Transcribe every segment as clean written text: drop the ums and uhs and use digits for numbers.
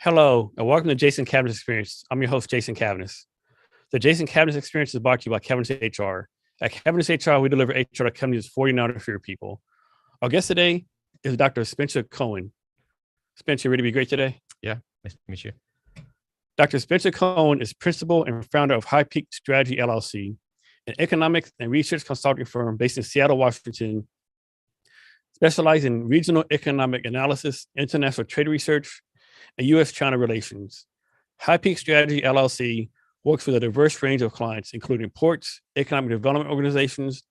Hello, and welcome to Jason Cavness Experience. I'm your host, Jason Cavness. The Jason Cavness Experience is brought to you by Cavness HR. At Cavness HR, we deliver HR to companies 49 or fewer people. Our guest today is Dr. Spencer Cohen. Spencer, ready to be great today? Yeah, nice to meet you. Dr. Spencer Cohen is principal and founder of Peak Strategy LLC, an economics and research consulting firm based in Seattle, Washington, specializing in regional economic analysis, international trade research, and U.S.-China relations. Peak Strategy LLC works with a diverse range of clients, including ports, economic development organizations,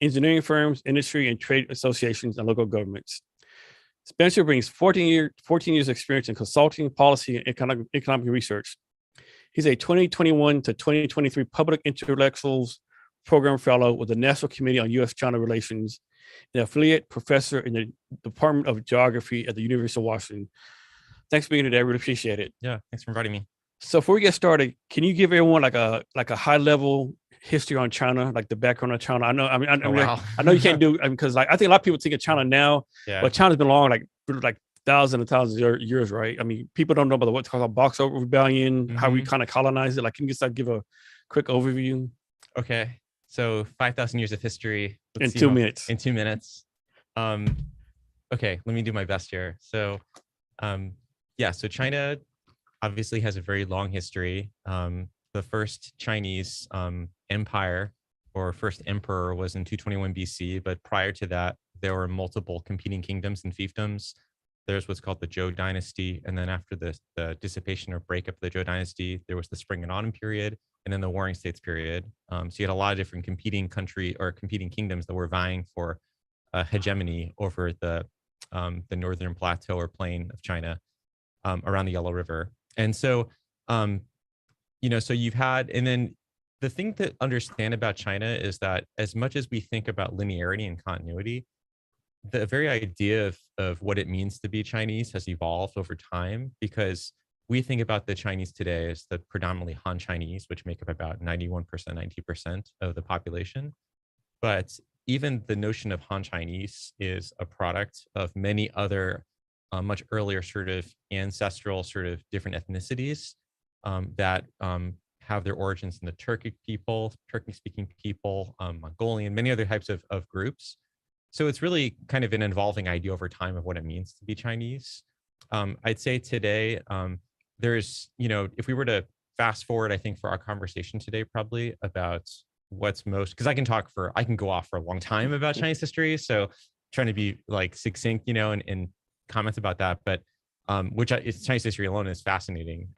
engineering firms, industry and trade associations, and local governments. Spencer brings 14 years experience in consulting, policy, and economic research. He's a 2021 to 2023 Public Intellectuals Program Fellow with the National Committee on U.S.-China Relations, an affiliate professor in the Department of Geography at the University of Washington. Thanks for being here today. I really appreciate it. Yeah, thanks for inviting me. So before we get started, can you give everyone like a high level history on China, like the background of China? I know you can't do because like I think a lot of people think of China now, but China's been long like thousands and thousands of years, right? I mean, people don't know about what's called a Boxer Rebellion, how we kind of colonized it. Like, can you just give a quick overview? Okay, so 5,000 years of history in 2 minutes. In 2 minutes. Okay, let me do my best here. So, so China obviously has a very long history. The first Chinese empire or first emperor was in 221 BC, but prior to that, there were multiple competing kingdoms and fiefdoms. There's what's called the Zhou dynasty, and then after the dissipation or breakup of the Zhou dynasty, there was the Spring and Autumn period, and then the Warring States period. So you had a lot of different competing kingdoms that were vying for hegemony over the northern plateau or plain of China around the Yellow River. And so, so you've had, and then the thing to understand about China is that as much as we think about linearity and continuity, the very idea of what it means to be Chinese has evolved over time, because we think about the Chinese today as the predominantly Han Chinese, which make up about 91%, 90% of the population. But even the notion of Han Chinese is a product of many other much earlier sort of ancestral sort of different ethnicities that have their origins in the Turkic people, Turkic-speaking people, Mongolian, many other types of groups. So it's really kind of an evolving idea over time of what it means to be Chinese. I'd say today, there's, if we were to fast forward, I think for our conversation today, probably about what's most, because I can go off for a long time about Chinese history. So trying to be like succinct, and comments about that, but Chinese history alone is fascinating.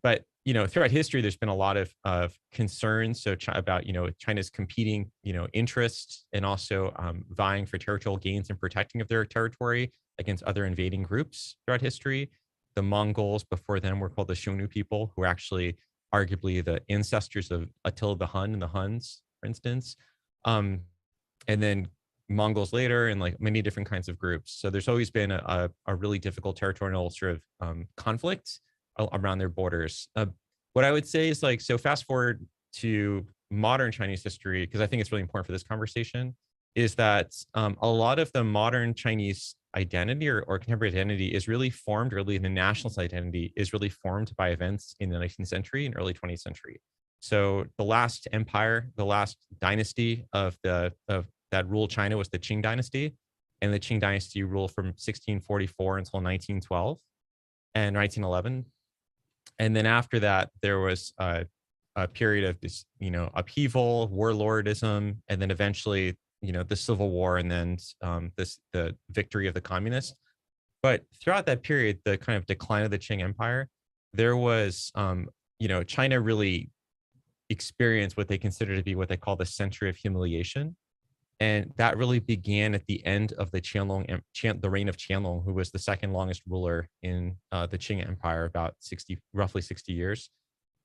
But throughout history, there's been a lot of concerns about China's competing interests and also vying for territorial gains and protecting of their territory against other invading groups throughout history. The Mongols before them were called the Xiongnu people, who are actually arguably the ancestors of Attila the Hun and the Huns, for instance. And then Mongols later, and like many different kinds of groups. So there's always been a really difficult territorial sort of conflict around their borders. What I would say is so fast forward to modern Chinese history, because I think it's really important for this conversation, is that a lot of the modern Chinese identity or contemporary identity is really formed, or really the nationalist identity is really formed by events in the 19th century and early 20th century. So the last empire, the last dynasty that ruled China was the Qing dynasty, and the Qing dynasty ruled from 1644 until 1912 and 1911. And then after that, there was a period of this, upheaval, warlordism, and then eventually, the Civil War, and then the victory of the communists. But throughout that period, the kind of decline of the Qing Empire, there was, China really experienced what they consider to be what they call the century of humiliation. And that really began at the end of the the reign of Qianlong, who was the second longest ruler in the Qing Empire, about roughly 60 years.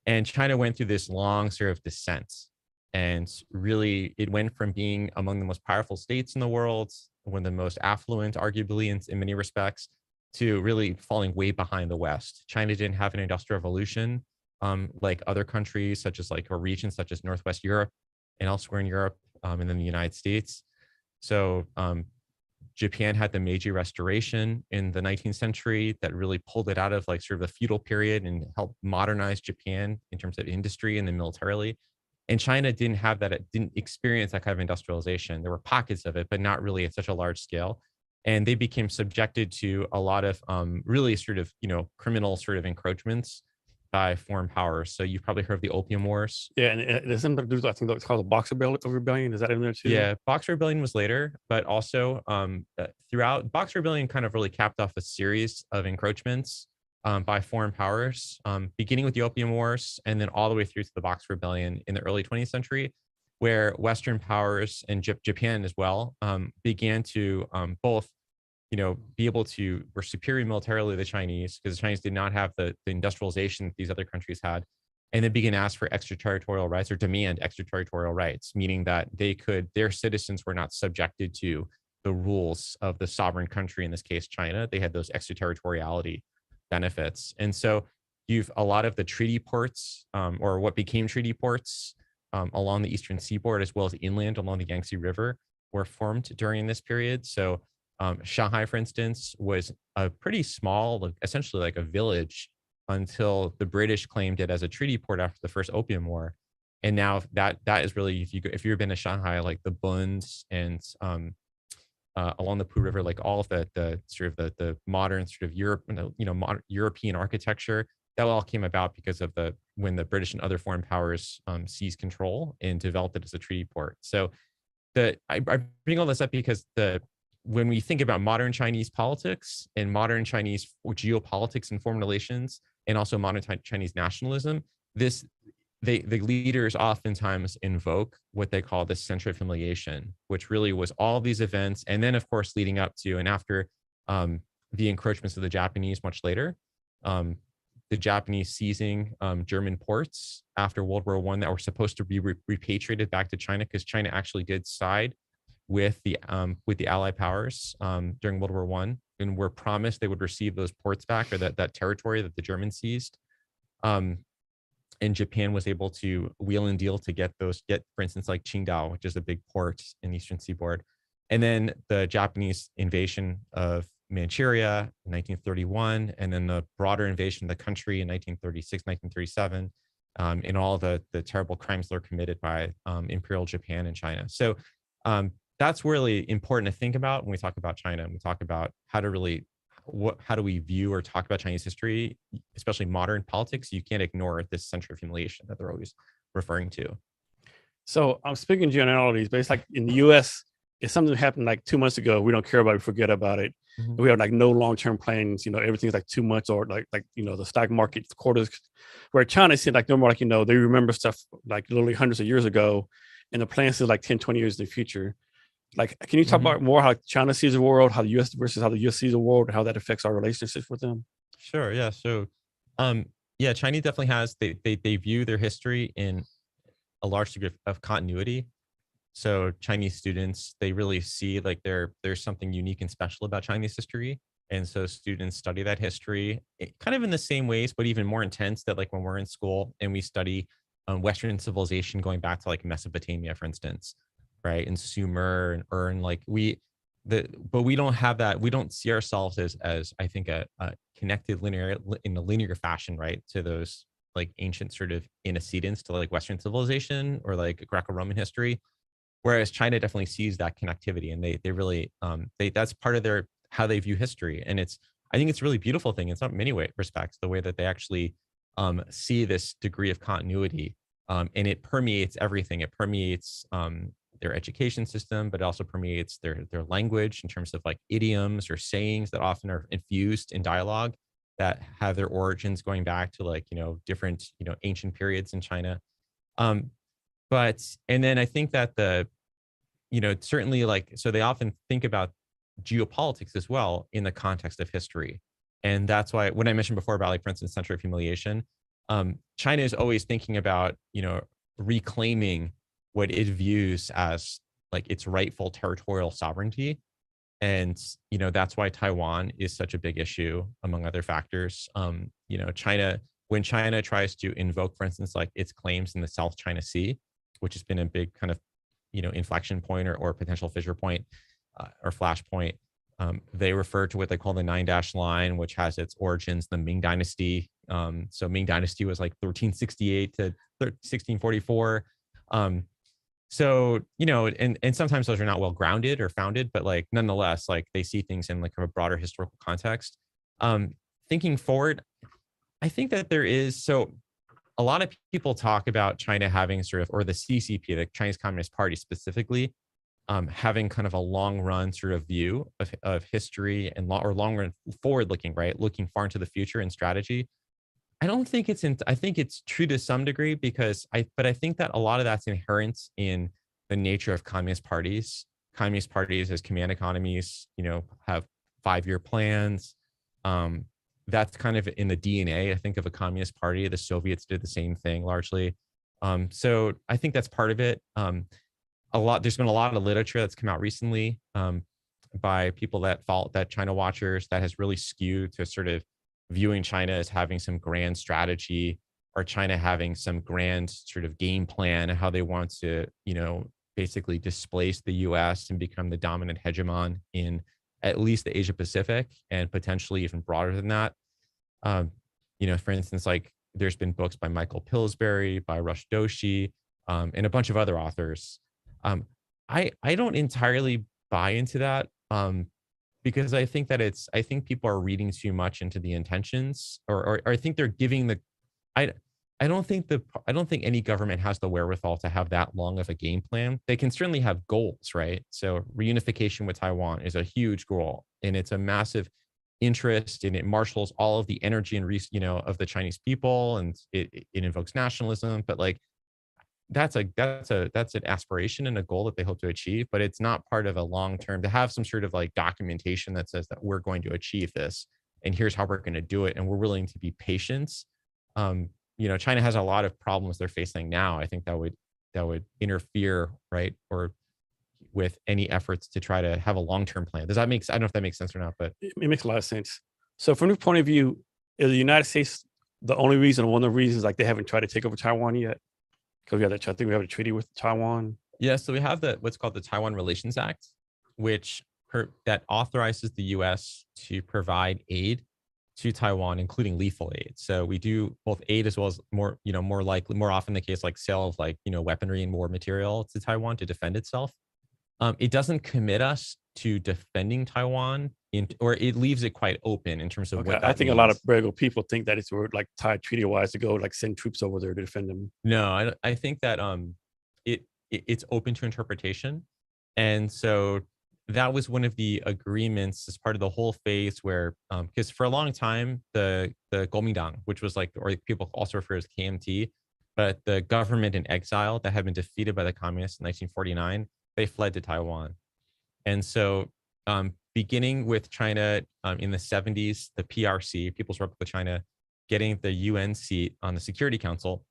And China went through this long sort of descent. And really, it went from being among the most powerful states in the world, one of the most affluent, arguably, in many respects, to really falling way behind the West. China didn't have an industrial revolution like other countries, such as or regions such as Northwest Europe and elsewhere in Europe, and then the United States. So Japan had the Meiji Restoration in the 19th century that really pulled it out of like sort of the feudal period and helped modernize Japan in terms of industry and then militarily. And China didn't have that, it didn't experience that kind of industrialization. There were pockets of it, but not really at such a large scale. And they became subjected to a lot of really sort of, criminal sort of encroachments by foreign powers. So you've probably heard of the Opium Wars. Yeah, and there's something to do. I think it's called the Boxer Rebellion. Is that in there too? Yeah, Boxer Rebellion was later, but also throughout Boxer Rebellion kind of really capped off a series of encroachments by foreign powers, beginning with the Opium Wars and then all the way through to the Boxer Rebellion in the early 20th century, where Western powers and Japan as well began to both, be able to, were superior militarily to the Chinese because the Chinese did not have the industrialization that these other countries had. And then begin to ask for extraterritorial rights or demand extraterritorial rights, meaning that their citizens were not subjected to the rules of the sovereign country, in this case, China. They had those extraterritoriality benefits. And so you've a lot of the treaty ports or what became treaty ports along the eastern seaboard, as well as inland along the Yangtze River, were formed during this period. So Shanghai, for instance, was a pretty small, essentially like a village until the British claimed it as a treaty port after the first Opium War. And now that is really, if you've been to Shanghai, like the Bunds and along the Poo River, like all of the sort of the modern sort of modern European architecture, that all came about because of when the British and other foreign powers seized control and developed it as a treaty port. So I bring all this up because when we think about modern Chinese politics and modern Chinese geopolitics and foreign relations, and also modern Chinese nationalism, the leaders oftentimes invoke what they call the center of humiliation, which really was all these events. And then, of course, leading up to and after the encroachments of the Japanese much later, the Japanese seizing German ports after World War I that were supposed to be repatriated back to China, because China actually did side with the Allied powers during World War I, and were promised they would receive those ports back, or that territory that the Germans seized. And Japan was able to wheel and deal to get, for instance, like Qingdao, which is a big port in the eastern seaboard. And then the Japanese invasion of Manchuria in 1931, and then the broader invasion of the country in 1936, 1937, and all the terrible crimes that were committed by Imperial Japan and China. So that's really important to think about when we talk about China, and we talk about how do we view or talk about Chinese history, especially modern politics. You can't ignore this center of humiliation that they're always referring to. So I'm speaking generalities, but it's like in the US, if something happened like 2 months ago, we don't care about it, we forget about it. Mm-hmm. We have like no long-term plans, everything's like 2 months, or like the stock market quarters, where China seems like no more like, they remember stuff like literally hundreds of years ago, and the plans is like 10, 20 years in the future. Like, can you talk about more how China sees the world, how the U.S. versus how the U.S. sees the world, and how that affects our relationships with them? Sure. Yeah. So, China definitely has, they view their history in a large degree of continuity. So Chinese students, they really see like there's something unique and special about Chinese history. And so students study that history kind of in the same ways, but even more intense, that like when we're in school and we study Western civilization going back to like Mesopotamia, for instance, right? And Sumer and Ur, but we don't have that. We don't see ourselves as I think a connected in a linear fashion, right, to those like ancient sort of antecedents to like Western civilization or like Greco-Roman history. Whereas China definitely sees that connectivity, and they really that's part of how they view history. And I think it's a really beautiful thing in many respects, the way that they actually see this degree of continuity, and it permeates everything. It permeates their education system, but it also permeates their language in terms of like idioms or sayings that often are infused in dialogue that have their origins going back to like, different, ancient periods in China. And then I think that certainly like, so they often think about geopolitics as well in the context of history. And that's why when I mentioned before about like, for instance, center of humiliation, China is always thinking about, reclaiming what it views as like its rightful territorial sovereignty. And, that's why Taiwan is such a big issue, among other factors. When China tries to invoke, for instance, like its claims in the South China Sea, which has been a big kind of, inflection point or potential fissure point or flashpoint, They refer to what they call the nine-dash line, which has its origins in the Ming Dynasty. So Ming Dynasty was like 1368 to 1644. So, you know, and sometimes those are not well grounded or founded, but like nonetheless, like they see things in like a broader historical context. Thinking forward, I think that there is, so a lot of people talk about China having sort of, or the CCP, the Chinese Communist Party specifically, having kind of a long run sort of view of history and long run forward looking, right? Looking far into the future and strategy. I don't think it's in, I think it's true to some degree because but I think that a lot of that's inherent in the nature of communist parties. Communist parties as command economies, you know, have 5-year plans. That's kind of in the DNA, I think, of a communist party. The Soviets did the same thing largely. So I think that's part of it. There's been a lot of literature that's come out recently by people that follow, that China watchers, that has really skewed to sort of viewing China as having some grand strategy, or China having some grand sort of game plan and how they want to, you know, basically displace the US and become the dominant hegemon in at least the Asia Pacific and potentially even broader than that. You know, for instance, like there's been books by Michael Pillsbury, by Rush Doshi, and a bunch of other authors. I don't entirely buy into that. Because I think that I think people are reading too much into the intentions, or I think they're giving the, I, I don't think any government has the wherewithal to have that long of a game plan. They can certainly have goals, right? So reunification with Taiwan is a huge goal, and it's a massive interest, and it marshals all of the energy and you know, of the Chinese people, and it invokes nationalism. But like that's an aspiration and a goal that they hope to achieve, but it's not part of a long term to have some sort of like documentation that says that we're going to achieve this and here's how we're going to do it and we're willing to be patient. You know, China has a lot of problems they're facing now. I think that would interfere, right, or with any efforts to try to have a long-term plan. Does that make, I don't know if that makes sense or not, but It makes a lot of sense. So from your point of view, is the United States the only reason, one of the reasons like they haven't tried to take over Taiwan yet? Because I think we have a treaty with Taiwan. yeah, so we have what's called the Taiwan Relations Act, which that authorizes the U.S. to provide aid to Taiwan, including lethal aid. So we do both aid as well as more often the case, like sale of like, you know, weaponry and war material to Taiwan to defend itself. It doesn't commit us to defending Taiwan, or it leaves it quite open in terms of what that I think means. a lot of regular people think that it's like tied treaty wise to go like send troops over there to defend them. No, I think that it's open to interpretation, and so that was one of the agreements as part of the whole phase where, because for a long time the Kuomintang, which was like, or people also refer as KMT, but the government in exile that had been defeated by the communists in 1949, they fled to Taiwan, and so beginning with China in the 70s, the PRC, People's Republic of China, getting the UN seat on the Security Council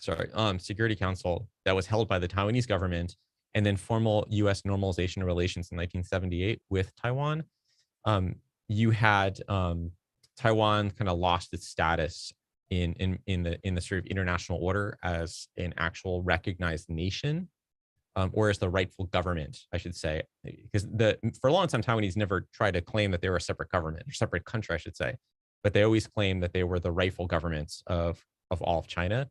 that was held by the Taiwanese government, and then formal U.S. normalization of relations in 1978 with Taiwan. You had Taiwan kind of lost its status in the sort of international order as an actual recognized nation, or as the rightful government, I should say, because for a long time Taiwanese never tried to claim that they were a separate government or separate country, I should say, but they always claimed that they were the rightful governments of all of China.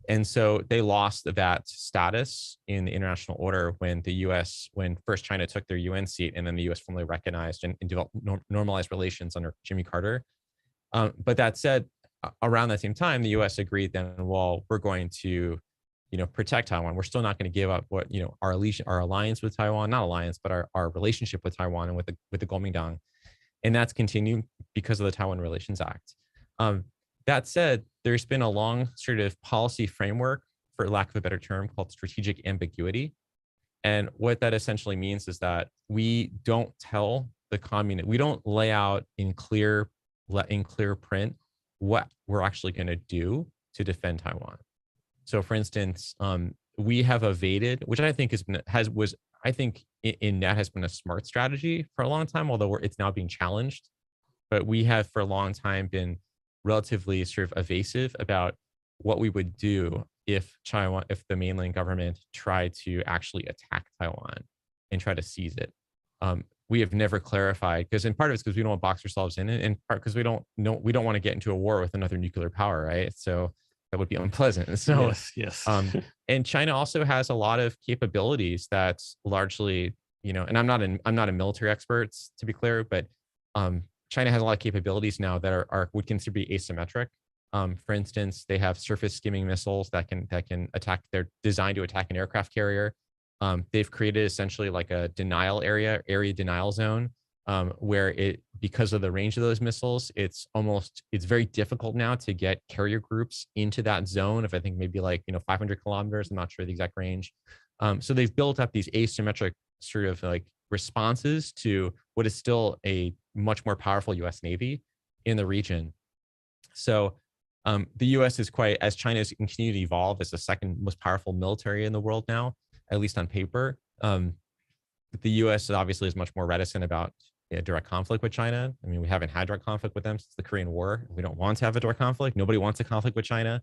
And so they lost that status in the international order when when first China took their UN seat, and then the US formally recognized and developed normalized relations under Jimmy Carter. But that said, around that same time, the US agreed then, well, we're going to, you know, protect Taiwan. We're still not going to give up what, you know, our alliance with Taiwan, not alliance, but our relationship with Taiwan and with the Kuomintang. And that's continued because of the Taiwan Relations Act. That said, there's been a long sort of policy framework, for lack of a better term, called strategic ambiguity. And what that essentially means is that we don't tell the communist, we don't lay out in clear print what we're actually going to do to defend Taiwan. So for instance, we have evaded, which I think I think in net has been a smart strategy for a long time, although it's now being challenged. But we have for a long time been relatively sort of evasive about what we would do if the mainland government tried to actually attack Taiwan and try to seize it. we have never clarified, because in part of it's because we don't want to box ourselves in, and in part because we don't want to get into a war with another nuclear power, right? So that would be unpleasant. So yes. and China also has a lot of capabilities that's largely, and I'm not a military expert, to be clear, but China has a lot of capabilities now that are would consider to be asymmetric. For instance, they have surface skimming missiles that can attack. They're designed to attack an aircraft carrier. They've created essentially like a denial area denial zone, where because of the range of those missiles, it's very difficult now to get carrier groups into that zone of, I think, maybe like 500 kilometers. I'm not sure the exact range. So they've built up these asymmetric sort of like responses to what is still a much more powerful U.S. Navy in the region. So the U.S. is as China has continued to evolve as the second most powerful military in the world now, at least on paper. The U.S. obviously is much more reticent about direct conflict with China. I mean, we haven't had direct conflict with them since the Korean War. We don't want to have a direct conflict. Nobody wants a conflict with China,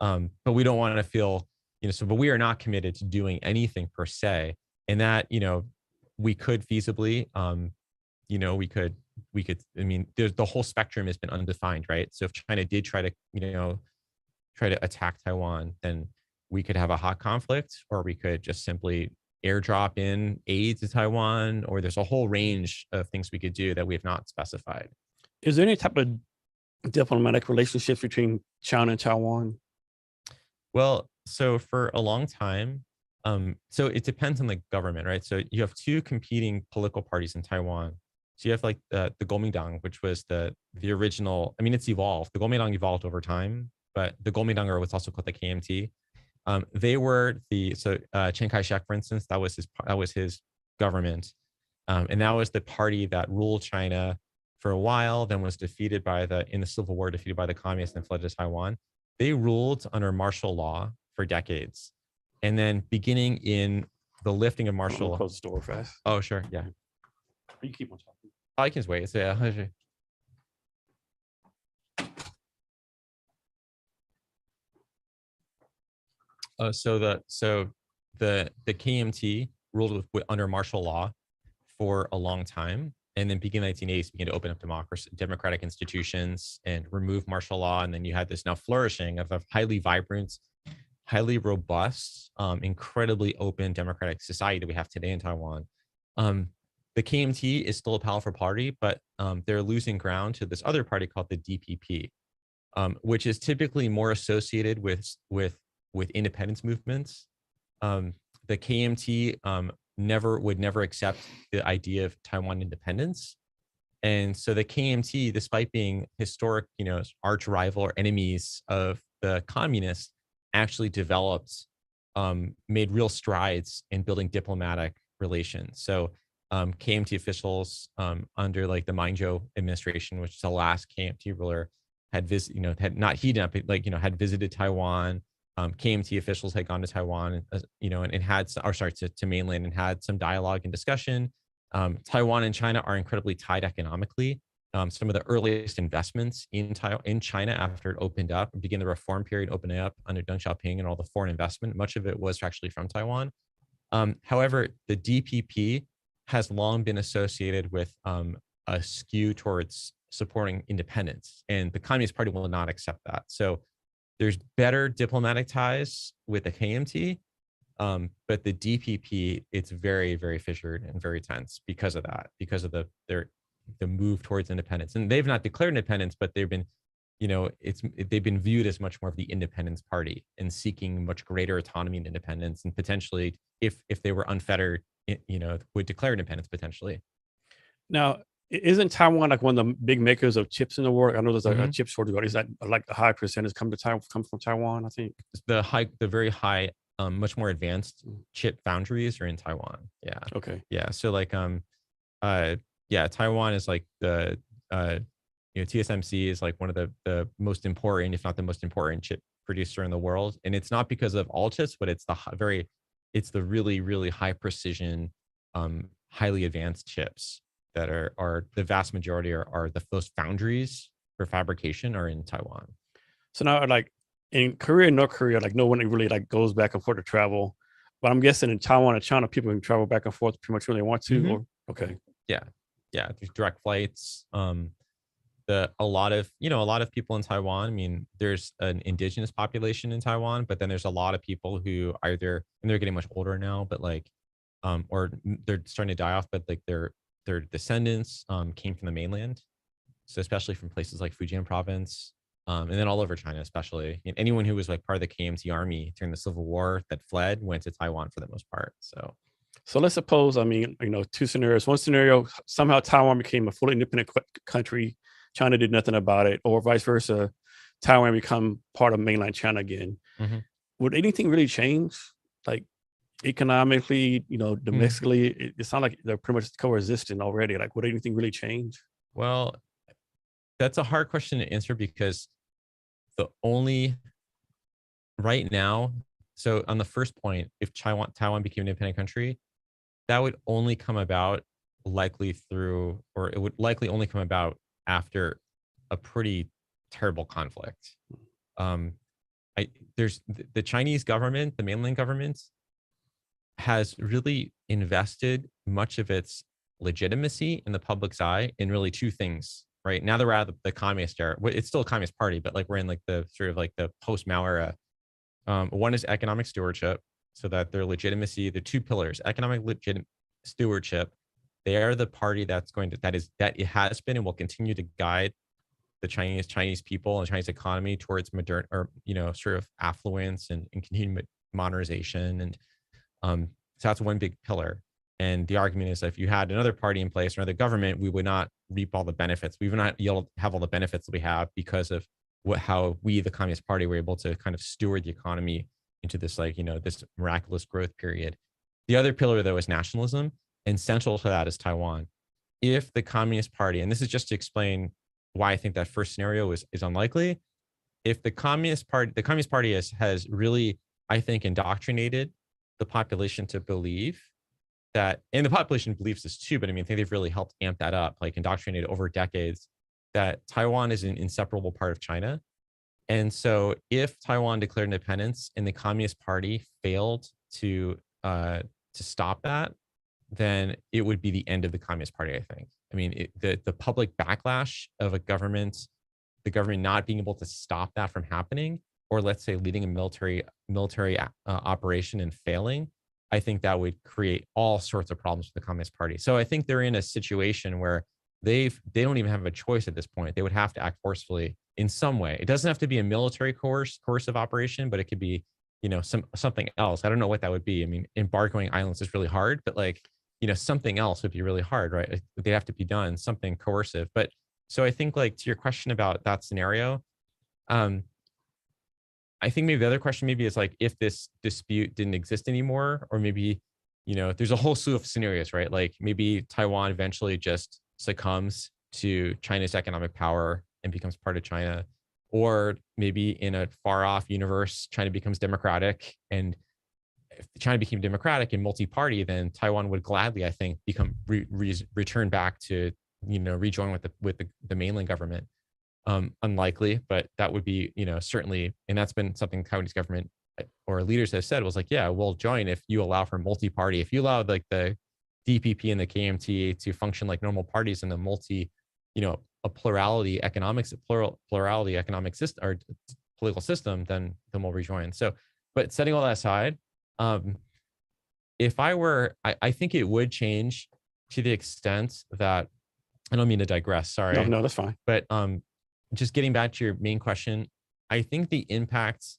but we don't want to feel, but we are not committed to doing anything per se. And that, we could feasibly, we could, I mean, the whole spectrum has been undefined, right? So if China did try to attack Taiwan, then we could have a hot conflict, or we could just simply airdrop in aid to Taiwan, or there's a whole range of things we could do that we have not specified. Is there any type of diplomatic relationships between China and Taiwan? Well, so for a long time, so it depends on the government, right? So you have two competing political parties in Taiwan. So you have like the Kuomintang, which was the original. I mean, it's evolved. The Kuomintang evolved over time, but the Kuomintang was also called the KMT. They were Chiang Kai-shek, for instance, that was his government, and that was the party that ruled China for a while. Then was defeated in the Civil War, defeated by the communists, and fled to Taiwan. They ruled under martial law for decades, and then beginning in the lifting of martial law. Close the door fast. Oh, sure, yeah. You keep on talking. I can just wait. So yeah. So the KMT ruled under martial law for a long time, and then beginning 1980s began to open up democratic institutions and remove martial law, and then you had this now flourishing of a highly vibrant, highly robust, incredibly open democratic society that we have today in Taiwan. The KMT is still a powerful party, but they're losing ground to this other party called the DPP, which is typically more associated with independence movements. The KMT would never accept the idea of Taiwan independence. And so the KMT, despite being historic, arch rival or enemies of the communists, actually developed, made real strides in building diplomatic relations. So KMT officials under like the Minzhou administration, which is the last KMT ruler, had visited Taiwan. KMT officials had gone to Taiwan, and had, to mainland, and had some dialogue and discussion. Taiwan and China are incredibly tied economically. Some of the earliest investments in China after it opened up, began the reform period opening up under Deng Xiaoping, and all the foreign investment, much of it was actually from Taiwan. However, the DPP has long been associated with a skew towards supporting independence, and the Communist Party will not accept that. So there's better diplomatic ties with the KMT, but the DPP, it's very, very fissured and very tense because of that, because of the move towards independence. And they've not declared independence, but they've been, they've been viewed as much more of the independence party and seeking much greater autonomy and independence, and potentially, if they were unfettered, would declare independence potentially. Now, isn't Taiwan like one of the big makers of chips in the world? I know there's a chip shortage. Is that like a high percentage come from Taiwan? I think the very high, much more advanced chip foundries are in Taiwan. Yeah. Okay. Yeah. So like Taiwan is like the TSMC is like one of the most important, if not the most important, chip producer in the world, and it's not because of all chips, but it's the really, really high precision, highly advanced chips that are the vast majority are those foundries for fabrication are in Taiwan. So now, like in Korea and North Korea, like no one really like goes back and forth to travel, but I'm guessing in Taiwan and China, people can travel back and forth pretty much when they want to. Mm-hmm. Okay. Yeah, yeah. There's direct flights. A lot of people in Taiwan. I mean, there's an indigenous population in Taiwan, but then there's a lot of people who either, and they're getting much older now, but like, or they're starting to die off, but like their descendants came from the mainland. So especially from places like Fujian province, and then all over China, especially. And anyone who was like part of the KMT army during the Civil War that fled went to Taiwan for the most part. So So let's suppose, I mean, two scenarios. One scenario, somehow Taiwan became a fully independent country. China did nothing about it, or vice versa. Taiwan become part of mainland China again. mhm. Would anything really change? Like economically, Mm. domestically, it sounds like they're pretty much coexisting already. Like, would anything really change? Well, that's a hard question to answer because the only right now, so on the first point, if Taiwan became an independent country, that would only come about likely through, or it would likely only come about after a pretty terrible conflict. Um, I there's the Chinese government, the mainland government, has really invested much of its legitimacy in the public's eye in really two things. Right now, they're out of the communist era. It's still a communist party, but like we're in like the sort of like the post Mao era. One is economic stewardship, so that their legitimacy, the two pillars, economic stewardship, they are the party that's going to that it has been and will continue to guide the Chinese people and Chinese economy towards modern, or sort of affluence and continued modernization. And so that's one big pillar. And the argument is that if you had another party in place or another government, we would not reap all the benefits. We would not be able to have all the benefits that we have because of how we, the Communist Party, were able to kind of steward the economy into this this miraculous growth period. The other pillar, though, is nationalism, and central to that is Taiwan. If the Communist Party, and this is just to explain why I think that first scenario is unlikely, if the Communist Party has really, I think, indoctrinated the population to believe that, and the population believes this too, but I mean, I think they've really helped amp that up, like indoctrinated over decades, that Taiwan is an inseparable part of China. And so if Taiwan declared independence and the Communist Party failed to stop that, then it would be the end of the Communist Party, I think. I mean, the public backlash of the government not being able to stop that from happening, or let's say leading a military operation and failing, I think that would create all sorts of problems for the Communist Party. So I think they're in a situation where they don't even have a choice at this point. They would have to act forcefully in some way. It doesn't have to be a military coercive operation, but it could be something else. I don't know what that would be. I mean, embargoing islands is really hard, but like something else would be really hard, right? They have to be done something coercive. But so I think, like, to your question about that scenario, um, I think maybe the other question maybe is like if this dispute didn't exist anymore, or maybe, there's a whole slew of scenarios, right? Like maybe Taiwan eventually just succumbs to China's economic power and becomes part of China. Or maybe in a far off universe, China becomes democratic. And if China became democratic and multi-party, then Taiwan would gladly, I think, return back to, rejoin with the mainland government. Unlikely, but that would be, certainly, and that's been something the Taiwanese government or leaders have said, was like, yeah, we'll join if you allow for multi-party, if you allow like the DPP and the KMT to function like normal parties in the a plurality economics, plurality economic system or political system, then we'll rejoin. So, but setting all that aside, if I think it would change to the extent that, I don't mean to digress, sorry. No, that's fine. But just getting back to your main question, I think the impacts,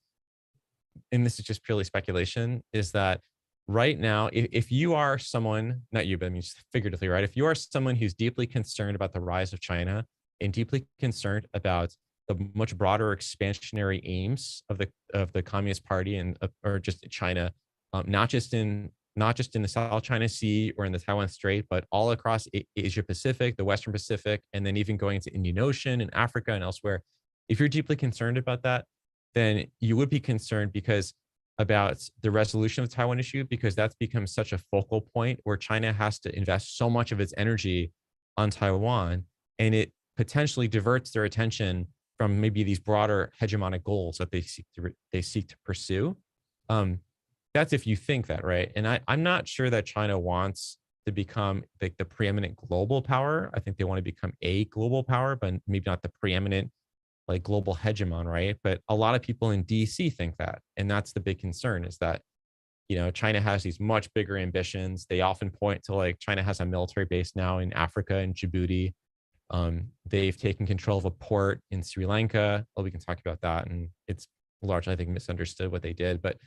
and this is just purely speculation, is that right now, if you are someone, not you, but I mean just figuratively, right? If you are someone who's deeply concerned about the rise of China and deeply concerned about the much broader expansionary aims of the Communist Party and or just China, not just in the South China Sea or in the Taiwan Strait, but all across Asia Pacific, the Western Pacific, and then even going to Indian Ocean and Africa and elsewhere. If you're deeply concerned about that, then you would be concerned about the resolution of the Taiwan issue, because that's become such a focal point where China has to invest so much of its energy on Taiwan, and it potentially diverts their attention from maybe these broader hegemonic goals that they seek to pursue. That's if you think that, right? And I'm not sure that China wants to become like the preeminent global power. I think they want to become a global power, but maybe not the preeminent like global hegemon, right? But a lot of people in DC think that, and that's the big concern, is that, you know, China has these much bigger ambitions. They often point to like China has a military base now in Africa and Djibouti. They've taken control of a port in Sri Lanka. Well, we can talk about that, and it's largely, I think, misunderstood what they did. But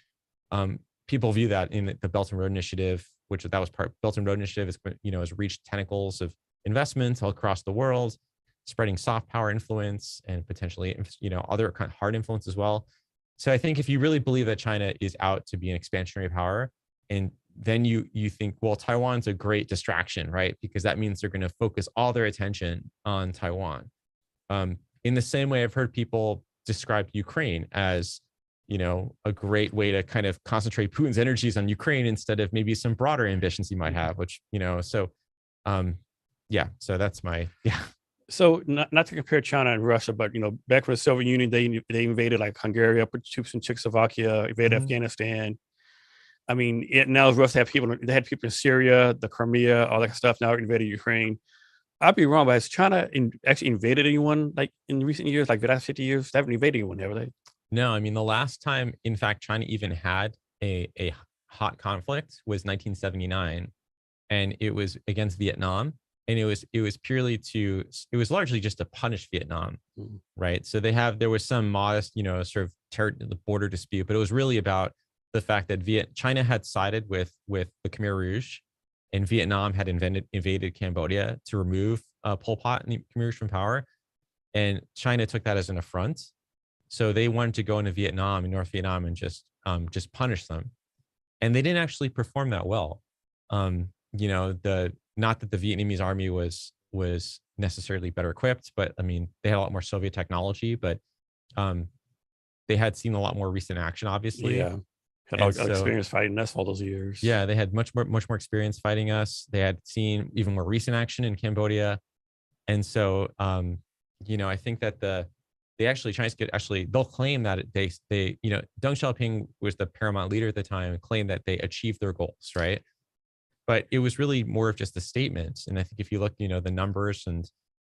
people view that in the Belt and Road Initiative, which that was part. Belt and Road Initiative is, you know, has reached tentacles of investments all across the world, spreading soft power influence and potentially, you know, other kind of hard influence as well. So I think if you really believe that China is out to be an expansionary power, and then you think, well, Taiwan's a great distraction, right? Because that means they're going to focus all their attention on Taiwan. In the same way, I've heard people describe Ukraine as, you know, a great way to kind of concentrate Putin's energies on Ukraine instead of maybe some broader ambitions he might have, which, you know, so yeah, so that's my, yeah. So not to compare China and Russia, but, you know, back when the Soviet Union, they invaded like Hungary, put troops in Czechoslovakia, invaded Afghanistan. I mean, now Russia have people. They had people in Syria, the Crimea, all that stuff. Now invaded Ukraine. I'd be wrong, but has China actually invaded anyone like in recent years, like the last 50 years? They haven't invaded anyone, have they? No, I mean, the last time, in fact, China even had a hot conflict was 1979, and it was against Vietnam. And it was purely it was largely just to punish Vietnam, right? So there was some modest, you know, sort of the border dispute, but it was really about the fact that China had sided with the Khmer Rouge, and Vietnam had invaded Cambodia to remove Pol Pot and the Khmer Rouge from power, and China took that as an affront. So they wanted to go into Vietnam and North Vietnam and just punish them, and they didn't actually perform that well. You know, not that the Vietnamese army was necessarily better equipped, but I mean, they had a lot more Soviet technology, but they had seen a lot more recent action, obviously. Yeah, had all experience fighting us all those years. Yeah, they had much more experience fighting us. They had seen even more recent action in Cambodia, and so you know, I think that Chinese could actually, they'll claim that they you know, Deng Xiaoping was the paramount leader at the time, and claimed that they achieved their goals, right? But it was really more of just a statement. And I think if you look, you know, the numbers and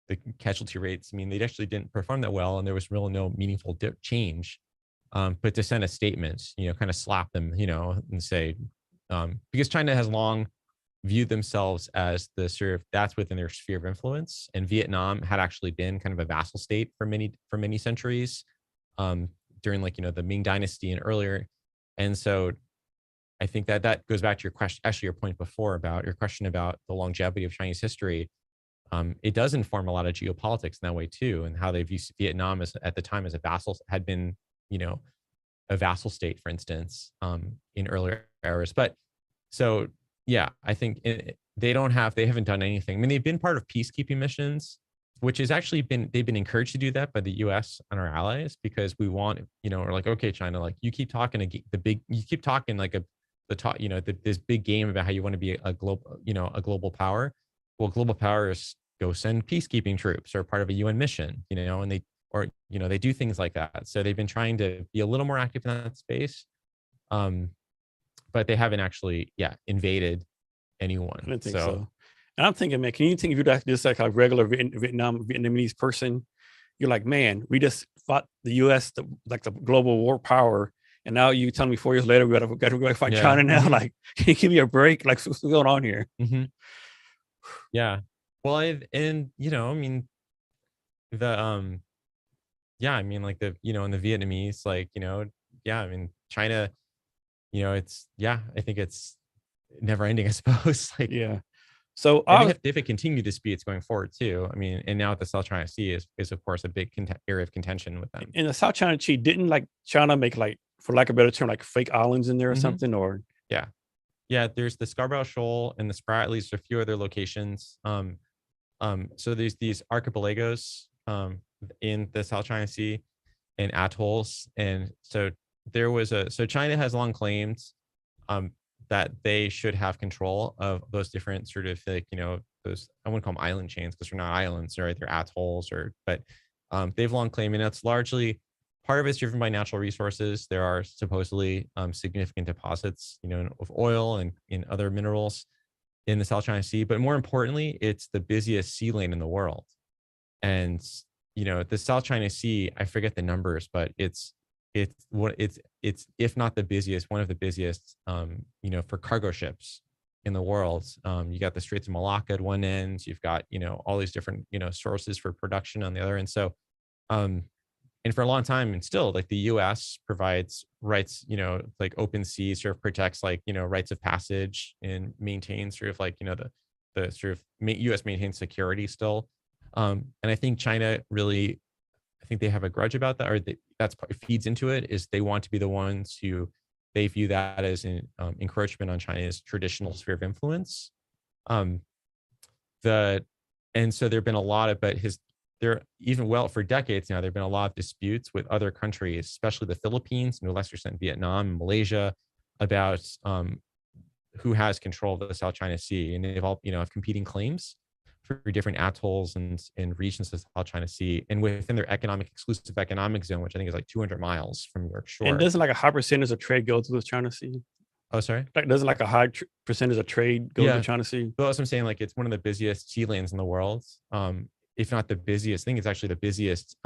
the casualty rates, I mean, they actually didn't perform that well, and there was really no meaningful change. But to send a statement, you know, kind of slap them, you know, and say, because China has long viewed themselves as the sort of, that's within their sphere of influence, and Vietnam had actually been kind of a vassal state for many centuries, during, like, you know, the Ming Dynasty and earlier, and so I think that goes back to your question, actually your point before about your question about the longevity of Chinese history. It does inform a lot of geopolitics in that way too, and how they view Vietnam as, at the time, as a vassal, had been, you know, a vassal state, for instance, in earlier eras. But so, yeah, I think they haven't done anything. I mean, they've been part of peacekeeping missions, which has actually they've been encouraged to do that by the U.S. and our allies, because we want, you know, we're like, okay, China, like, you keep talking you keep talking like you know, this big game about how you want to be a global power. Well, global powers go send peacekeeping troops or part of a UN mission, you know, and they do things like that. So they've been trying to be a little more active in that space, but they haven't actually, invaded anyone. I didn't think so. And I'm thinking, man, can you think if you're just like a regular Vietnamese person, you're like, man, we just fought the U.S., like the global war power, and now you tell me 4 years later we got to go fight China now. Like, can you give me a break? Like, what's going on here? Yeah. Well, and you know, I mean, the I mean, like, the, you know, in the Vietnamese, like, you know, I mean, China, you know, I think it's never ending, I suppose. Like, so if they continue disputes going forward too, I mean, and now the South China Sea is of course a big area of contention with them. In the South China Sea, didn't like China make, like, for lack of a better term, like fake islands in there or something, or? Yeah, there's the Scarborough Shoal and the Spratlys, a few other locations. So there's these archipelagos in the South China Sea and atolls, and so China has long claimed that they should have control of those different sort of, like, you know, those, I wouldn't call them island chains because they're not islands, right? They're atolls, but they've long claimed, and that's largely, part of it's driven by natural resources. There are supposedly significant deposits, you know, of oil and in other minerals. in the South China Sea, but more importantly, it's the busiest sea lane in the world. And the South China Sea, I forget the numbers, but it's if not the busiest, one of the busiest, for cargo ships in the world. You got the Straits of Malacca at one end, you've got all these different sources for production on the other end. So, and for a long time, and still, like the U.S. provides rights, like open sea, sort of protects like rights of passage and maintains sort of like the sort of U.S. maintains security still. And I think China really, I think they have a grudge about that, or that's feeds into it, is they want to be the ones who they view that as an encroachment on China's traditional sphere of influence. And so there've been a lot of, for decades now, there've been a lot of disputes with other countries, especially the Philippines, no lesser extent Vietnam, Malaysia, about who has control of the South China Sea, and they've all have competing claims for different atolls and regions of the South China Sea, and within their exclusive economic zone, which I think is like 200 miles from New York shore. And doesn't like a high percentage of trade go through the China Sea? Oh, sorry? Like doesn't like a high percentage of trade go to China Sea? Well, that's what I'm saying. Like it's one of the busiest sea lanes in the world. If not the busiest, I think it's actually the busiest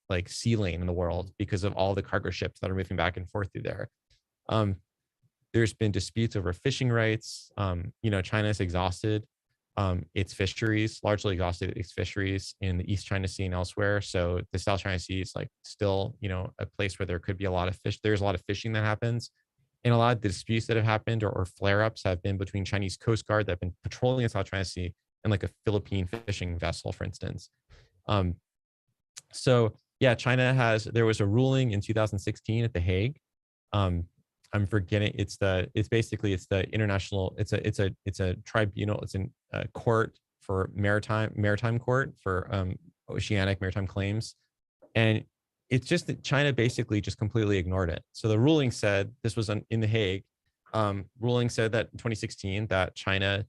like sea lane in the world because of all the cargo ships that are moving back and forth through there. There's been disputes over fishing rights. China's exhausted its fisheries, largely exhausted its fisheries in the East China Sea and elsewhere. So the South China Sea is like still, a place where there could be a lot of fish. There's a lot of fishing that happens. And a lot of the disputes that have happened or flare-ups have been between Chinese Coast Guard that have been patrolling the South China Sea and like a Philippine fishing vessel, for instance. So yeah, there was a ruling in 2016 at The Hague. I'm forgetting. It's the international. It's a tribunal. It's a court for maritime court for oceanic maritime claims, and it's just that China basically just completely ignored it. So the ruling said, this was in The Hague. Ruling said that in 2016 that China,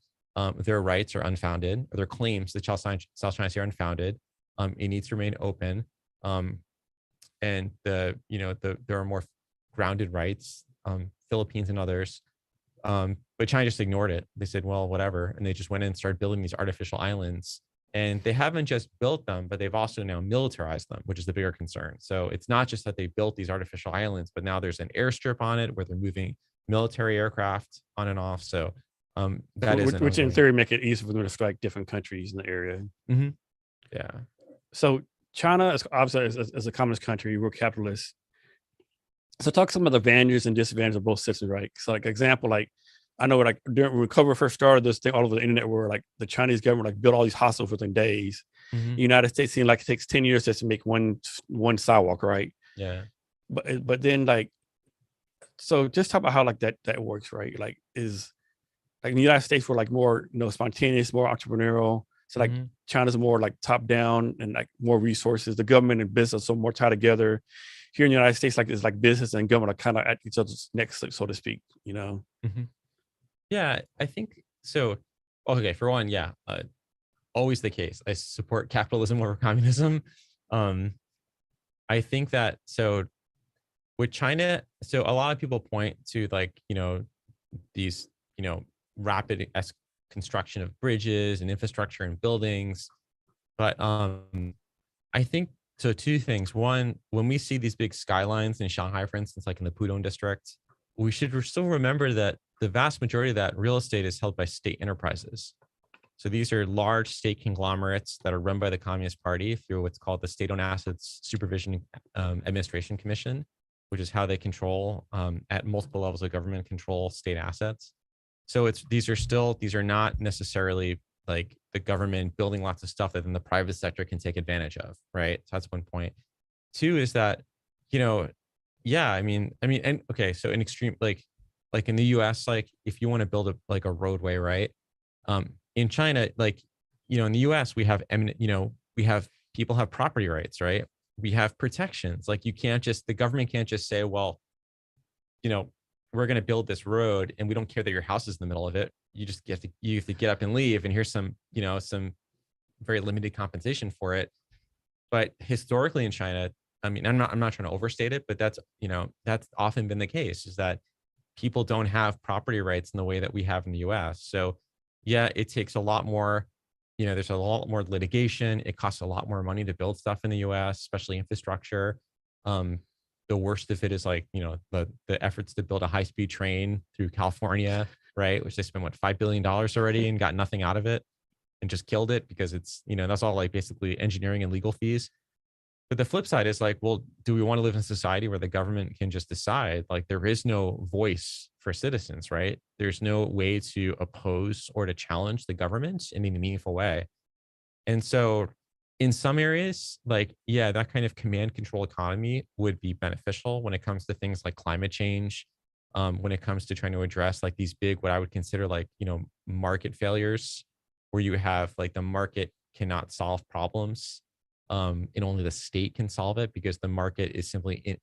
their rights are unfounded, or their claims to South China Sea are unfounded. It needs to remain open, and there are more grounded rights. Philippines and others, but China just ignored it. They said, well, whatever, and they just went in and started building these artificial islands. And they haven't just built them, but they've also now militarized them, which is the bigger concern. So it's not just that they built these artificial islands, but now there's an airstrip on it where they're moving military aircraft on and off. So which in theory make it easier for them to strike different countries in the area. Mm-hmm. Yeah. So China is obviously as a communist country, we're capitalist. So talk some of the advantages and disadvantages of both systems, right? So like example, like I know like during when COVID first started, this thing all over the internet where like the Chinese government like built all these hospitals within days. Mm-hmm. The United States seemed like it takes 10 years just to make one sidewalk, right? Yeah. But then like, so just talk about how like that works, right? Like is like in the United States we're like more spontaneous, more entrepreneurial. So like China's more like top down and like more resources. The government and business are more tied together. Here in the United States, like it's like business and government are kind of at each other's necks, so to speak. Mm-hmm. Yeah, I think so. Okay, for one, yeah, always the case. I support capitalism over communism. I think that with China, so a lot of people point to like these rapid construction of bridges and infrastructure and buildings, but I think. So two things. One, when we see these big skylines in Shanghai, for instance, like in the Pudong district, we should still remember that the vast majority of that real estate is held by state enterprises. So these are large state conglomerates that are run by the Communist Party through what's called the State-Owned Assets Supervision Administration Commission, which is how they control at multiple levels of government control state assets. So these are not necessarily like the government building lots of stuff that then the private sector can take advantage of, right? So that's one point. Two is that, yeah, I mean, and okay, so in extreme, like in the US, like if you want to build a roadway, right? In China, like, in the US, we have people have property rights, right? We have protections. Like the government can't just say, well, we're going to build this road and we don't care that your house is in the middle of it. You have to get up and leave. And here's some very limited compensation for it. But historically in China, I mean, I'm not trying to overstate it, but that's often been the case, is that people don't have property rights in the way that we have in the US. So yeah, it takes a lot more, there's a lot more litigation. It costs a lot more money to build stuff in the US, especially infrastructure. Um, the worst of it is like, the efforts to build a high-speed train through California, right? Which they spent what, $5 billion already and got nothing out of it and just killed it because it's, that's all like basically engineering and legal fees. But the flip side is like, well, do we want to live in a society where the government can just decide? Like, there is no voice for citizens, right? There's no way to oppose or to challenge the government in any meaningful way. And so, in some areas, like, yeah, that kind of command control economy would be beneficial when it comes to things like climate change, when it comes to trying to address like these big, what I would consider like, market failures, where you have like the market cannot solve problems, and only the state can solve it because the market is simply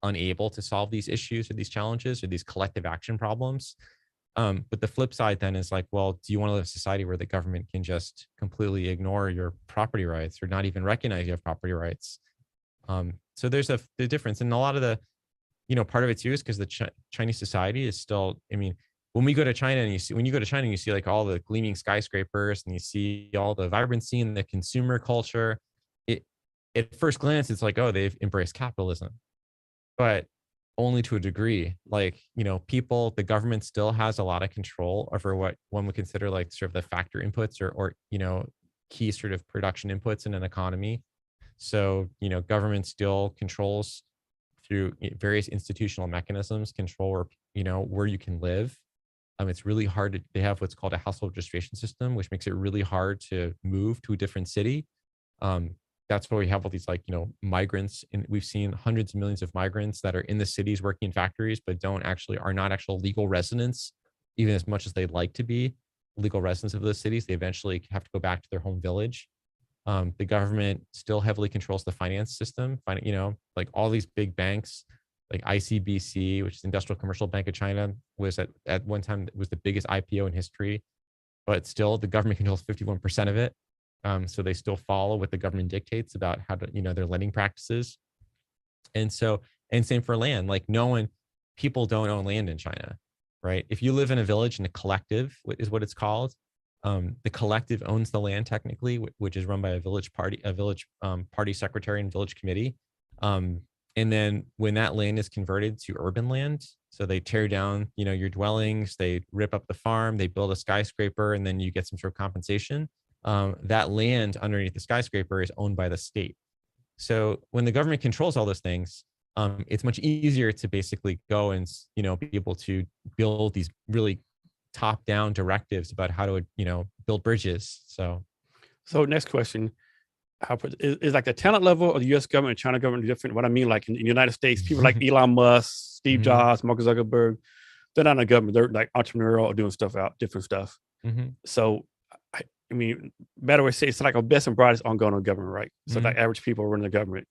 unable to solve these issues or these challenges or these collective action problems. But the flip side then is like, well, do you want to live in a society where the government can just completely ignore your property rights or not even recognize you have property rights? So there's the difference, and a lot of the, part of it too is because the Chinese society is still. I mean, when we go to China and when you go to China and you see like all the gleaming skyscrapers and you see all the vibrancy and the consumer culture, it at first glance it's like, oh, they've embraced capitalism, but only to a degree. Like, the government still has a lot of control over what one would consider like sort of the factor inputs or key sort of production inputs in an economy. So, government still controls through various institutional mechanisms, control where you can live. It's really hard they have what's called a household registration system, which makes it really hard to move to a different city. Um, that's why we have all these like, migrants, and we've seen hundreds of millions of migrants that are in the cities working in factories, but are not actual legal residents, even as much as they'd like to be legal residents of those cities. They eventually have to go back to their home village. The government still heavily controls the finance system. Like all these big banks, like ICBC, which is Industrial Commercial Bank of China, was at one time was the biggest IPO in history, but still the government controls 51% of it. So they still follow what the government dictates about how to, their lending practices. And so, and same for land. Like people don't own land in China, right? If you live in a village in a collective, is what it's called. The collective owns the land technically, which is run by a village party secretary and village committee. And then when that land is converted to urban land, so they tear down, your dwellings, they rip up the farm, they build a skyscraper, and then you get some sort of compensation. That land underneath the skyscraper is owned by the state. So when the government controls all those things, it's much easier to basically go and be able to build these really top-down directives about how to build bridges. So next question: is like the talent level of the U.S. government and China government different? What I mean, like in the United States, people like Elon Musk, Steve Jobs, Mark Zuckerberg, they're not in the government. They're like entrepreneurial or doing different stuff. So, I mean, better way to say it's like a best and brightest ongoing government, right? So like average people running the government.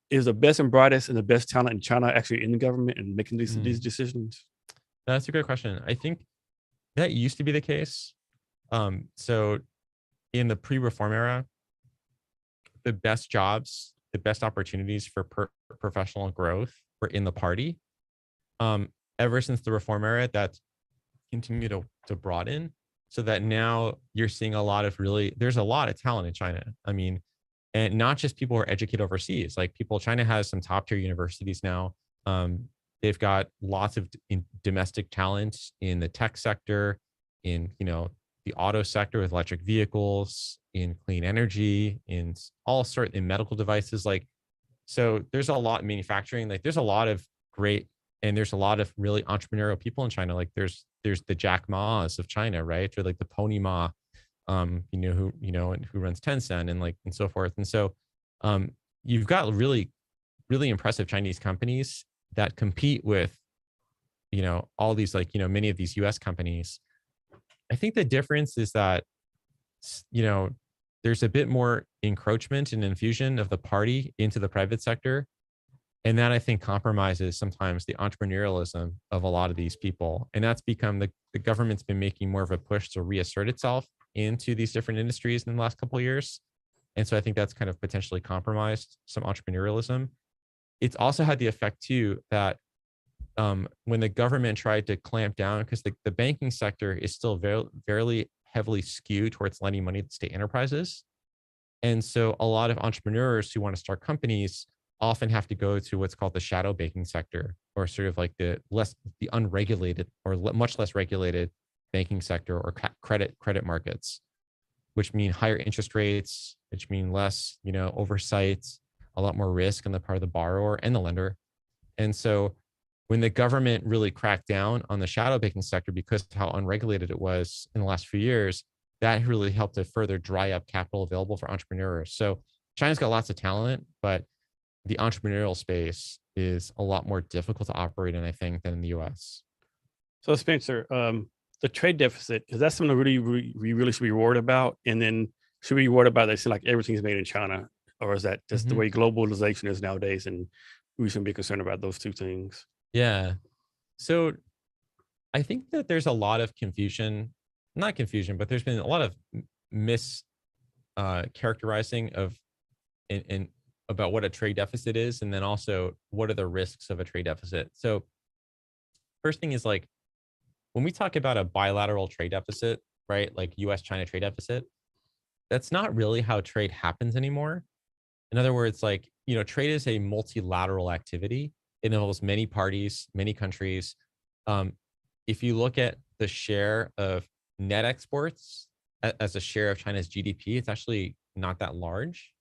Is the best and brightest and the best talent in China actually in the government and making these decisions? That's a great question. I think that used to be the case. So in the pre-reform era, the best jobs, the best opportunities for professional growth were in the party. Ever since the reform era, that's continued to broaden, so that now you're seeing there's a lot of talent in China. I mean, and not just people who are educated overseas. Like China has some top tier universities now. They've got lots of domestic talent in the tech sector, in the auto sector with electric vehicles, in clean energy, in in medical devices. Like, so there's a lot in manufacturing. Like there's a lot of great, and there's a lot of really entrepreneurial people in China. Like there's the Jack Ma's of China, right? Or like the Pony Ma, who runs Tencent and so forth. And so you've got really, really impressive Chinese companies that compete with, all these many of these US companies. I think the difference is that, there's a bit more encroachment and infusion of the party into the private sector. And that I think compromises sometimes the entrepreneurialism of a lot of these people. And that's become the government's been making more of a push to reassert itself into these different industries in the last couple of years. And so I think that's kind of potentially compromised some entrepreneurialism. It's also had the effect too that when the government tried to clamp down, because the banking sector is still very heavily skewed towards lending money to state enterprises. And so a lot of entrepreneurs who want to start companies often have to go to what's called the shadow banking sector, or sort of like the unregulated or much less regulated banking sector, or credit markets, which mean higher interest rates, which mean less, oversight, a lot more risk on the part of the borrower and the lender. And so when the government really cracked down on the shadow banking sector because of how unregulated it was in the last few years, that really helped to further dry up capital available for entrepreneurs. So China's got lots of talent, but the entrepreneurial space is a lot more difficult to operate in, I think, than in the US. So Spencer, the trade deficit, is that something we really should be worried about? And then should we be worried about that? It seems like everything's made in China, or is that just the way globalization is nowadays, and we shouldn't be concerned about those two things? Yeah. So I think that there's a lot of not confusion, but there's been a lot of characterizing of about what a trade deficit is, and then also what are the risks of a trade deficit. So first thing is, like, when we talk about a bilateral trade deficit, right, like US-China trade deficit, that's not really how trade happens anymore. In other words, like, trade is a multilateral activity. It involves many parties, many countries. If you look at the share of net exports as a share of China's GDP, it's actually not that large.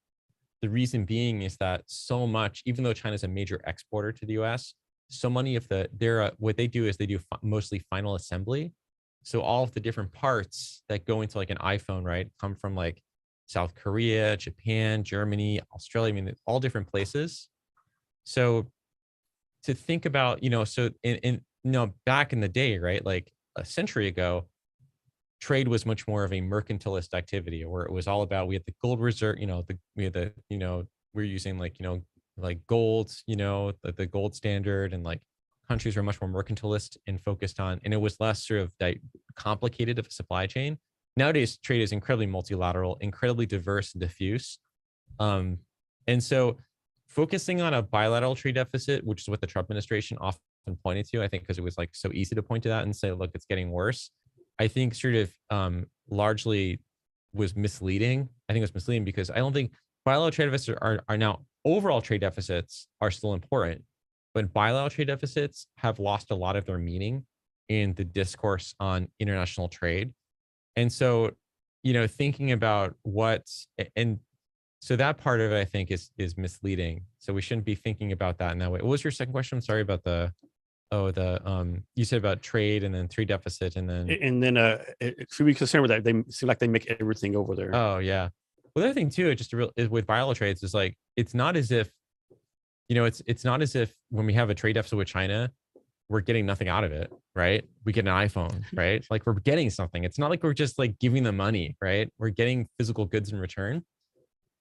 The reason being is that so much, even though China is a major exporter to the US, so many of what they do is they do mostly final assembly. So all of the different parts that go into like an iPhone, right, come from like South Korea, Japan, Germany, Australia, I mean, all different places. So to think about, so back in the day, right, like a century ago, trade was much more of a mercantilist activity, where it was all about, we had the gold reserve, we're using like gold, the gold standard, and like countries were much more mercantilist and focused on, and it was less sort of complicated of a supply chain. Nowadays, trade is incredibly multilateral, incredibly diverse and diffuse. And so focusing on a bilateral trade deficit, which is what the Trump administration often pointed to, I think, because it was like so easy to point to that and say, look, it's getting worse, I think sort of largely was misleading. I think it was misleading because I don't think bilateral trade deficits are now, overall trade deficits are still important, but bilateral trade deficits have lost a lot of their meaning in the discourse on international trade. And so, thinking about and so that part of it, I think, is misleading. So we shouldn't be thinking about that in that way. What was your second question? I'm sorry about you said about trade and then trade deficit, and then should we be concerned with that? They seem like they make everything over there. Oh yeah. Well, the other thing too, is with bilateral trades, is like, it's not as if, it's not as if when we have a trade deficit with China, we're getting nothing out of it, right? We get an iPhone, right? Like, we're getting something. It's not like we're just like giving them money, right? We're getting physical goods in return.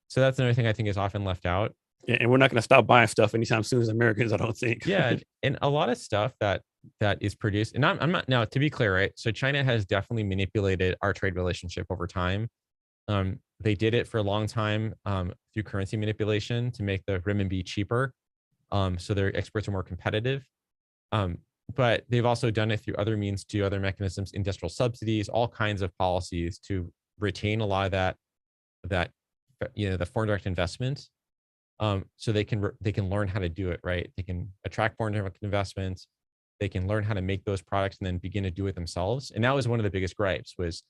So that's another thing I think is often left out. Yeah, and we're not going to stop buying stuff anytime soon as Americans, I don't think. Yeah, and a lot of stuff that is produced, and I'm not, now to be clear, right? So China has definitely manipulated our trade relationship over time. They did it for a long time through currency manipulation to make the renminbi cheaper, so their exports are more competitive. But they've also done it through other means, to other mechanisms, industrial subsidies, all kinds of policies to retain a lot of that the foreign direct investment. So they can learn how to do it, right? They can attract foreign direct investments. They can learn how to make those products and then begin to do it themselves. And that was one of the biggest gripes, was,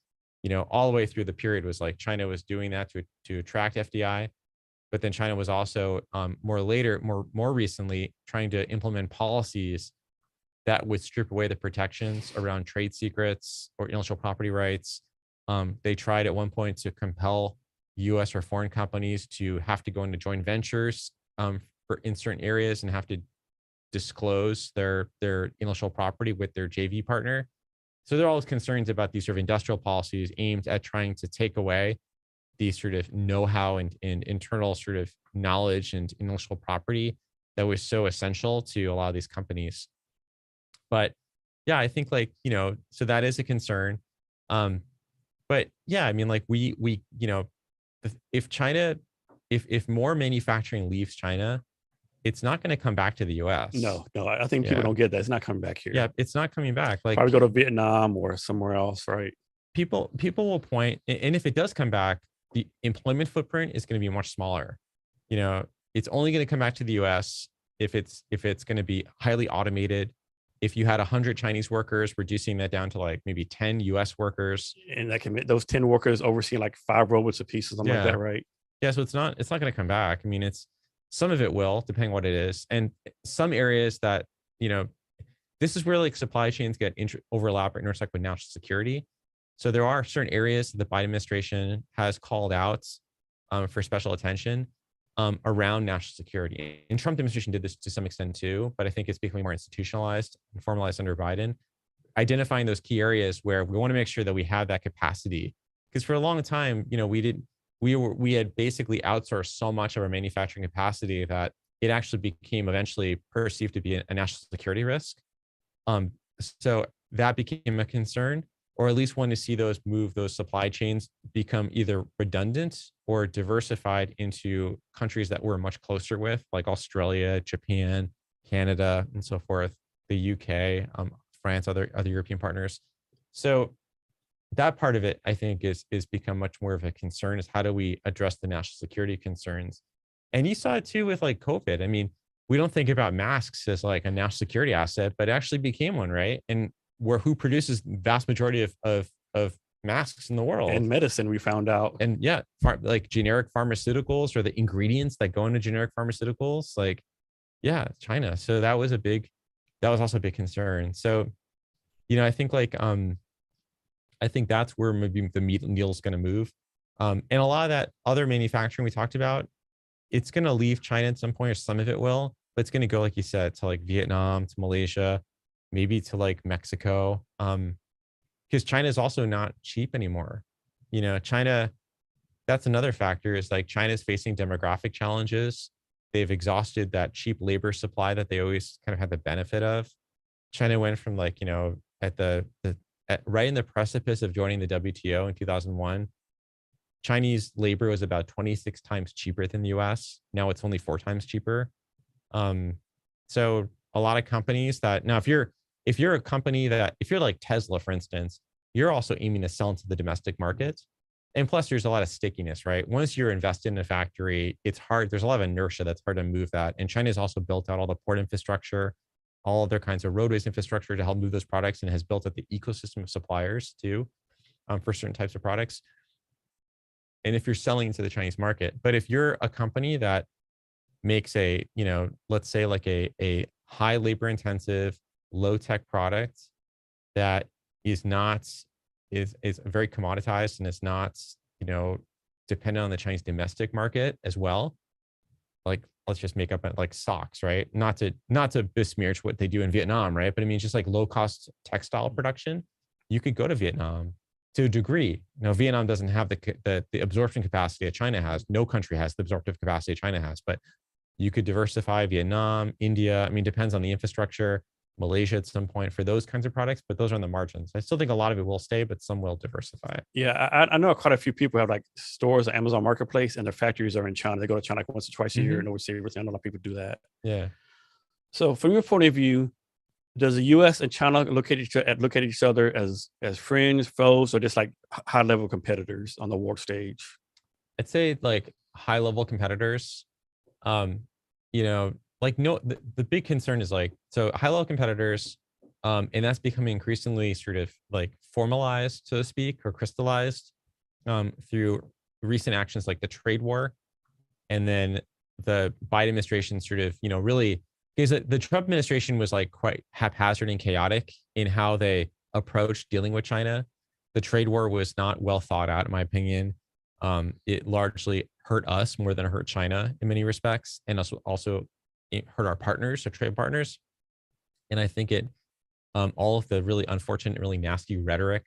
all the way through the period, was like China was doing that to attract FDI, but then China was also more recently trying to implement policies that would strip away the protections around trade secrets or intellectual property rights. They tried at one point to compel US or foreign companies to have to go into joint ventures in certain areas and have to disclose their intellectual property with their JV partner. So there are always concerns about these sort of industrial policies aimed at trying to take away these sort of know-how and internal sort of knowledge and intellectual property that was so essential to a lot of these companies. But yeah, I think so that is a concern. But yeah, I mean, like we if China, if more manufacturing leaves China, it's not going to come back to the US. No, I think people don't get that. It's not coming back here. Yeah, it's not coming back. Like, probably go to Vietnam or somewhere else, right? people will point, and if it does come back, the employment footprint is going to be much smaller. You know, it's only going to come back to the US if it's going to be highly automated. If you had 100 Chinese workers, reducing that down to like maybe 10 US workers. And that can those 10 workers overseeing like 5 robots a piece or something like Yeah. that, right? Yeah. So it's not going to come back. I mean, it's some of it will, depending what it is. And some areas that, you know, this is where like supply chains get overlap or intersect with national security. So there are certain areas that the Biden administration has called out for special attention around national security. And Trump administration did this to some extent too, but I think it's becoming more institutionalized and formalized under Biden, identifying those key areas where we want to make sure that we have that capacity. Because for a long time, you know, we had basically outsourced so much of our manufacturing capacity that it actually became eventually perceived to be a national security risk. So that became a concern, or at least want to see those supply chains become either redundant or diversified into countries that we're much closer with, like Australia, Japan, Canada, and so forth, the UK, France, other European partners. So that part of it, I think, is become much more of a concern, is how do we address the national security concerns? And you saw it too with like COVID. I mean, we don't think about masks as like a national security asset, but it actually became one, right? And who produces the vast majority of masks in the world? And medicine, we found out. And yeah, like generic pharmaceuticals or the ingredients that go into generic pharmaceuticals, like, yeah, China. So that was also a big concern. So, you know, I think like, I think that's where maybe the needle is going to move. And a lot of that other manufacturing we talked about, it's going to leave China at some point, or some of it will, but it's going to go, like you said, to like Vietnam, to Malaysia, maybe to like Mexico. Because China is also not cheap anymore. You know, China, that's another factor, is like China's facing demographic challenges. They've exhausted that cheap labor supply that they always kind of had the benefit of. China went from like, you know, right in the precipice of joining the WTO in 2001, Chinese labor was about 26 times cheaper than the US. Now it's only 4 times cheaper. So a lot of companies that, now if you're a company that, if you're like Tesla, for instance, you're also aiming to sell into the domestic market. And plus there's a lot of stickiness, right? Once you're invested in a factory, it's hard. There's a lot of inertia that's hard to move that. And China's also built out all the port infrastructure, all of their kinds of roadways infrastructure to help move those products, and has built up the ecosystem of suppliers too, for certain types of products. And if you're selling into the Chinese market, but if you're a company that makes a, you know, let's say like a high labor intensive, low tech product that is very commoditized and is not, you know, dependent on the Chinese domestic market as well, like let's just make up like socks, right? Not to besmirch what they do in Vietnam, right? But I mean, just like low cost textile production, you could go to Vietnam to a degree. Now, Vietnam doesn't have the absorption capacity that China has. No country has the absorptive capacity China has, but you could diversify Vietnam, India. I mean, depends on the infrastructure. Malaysia at some point for those kinds of products, but those are on the margins. I still think a lot of it will stay, but some will diversify. Yeah, I know quite a few people have like stores at Amazon Marketplace, and their factories are in China. They go to China like once or twice a year and oversee everything. I know a lot of people do that. Yeah. So from your point of view, does the U.S. and China look at each other as friends, foes, or just like high level competitors on the war stage? I'd say like high level competitors. You know, like no, the big concern is like, so high level competitors, and that's becoming increasingly sort of like formalized, so to speak, or crystallized through recent actions like the trade war, and then the Biden administration sort of, you know, really, because the Trump administration was like quite haphazard and chaotic in how they approached dealing with China. The trade war was not well thought out, in my opinion. It largely hurt us more than it hurt China in many respects, and also it hurt our partners, our trade partners. And I think it, all of the really unfortunate, really nasty rhetoric,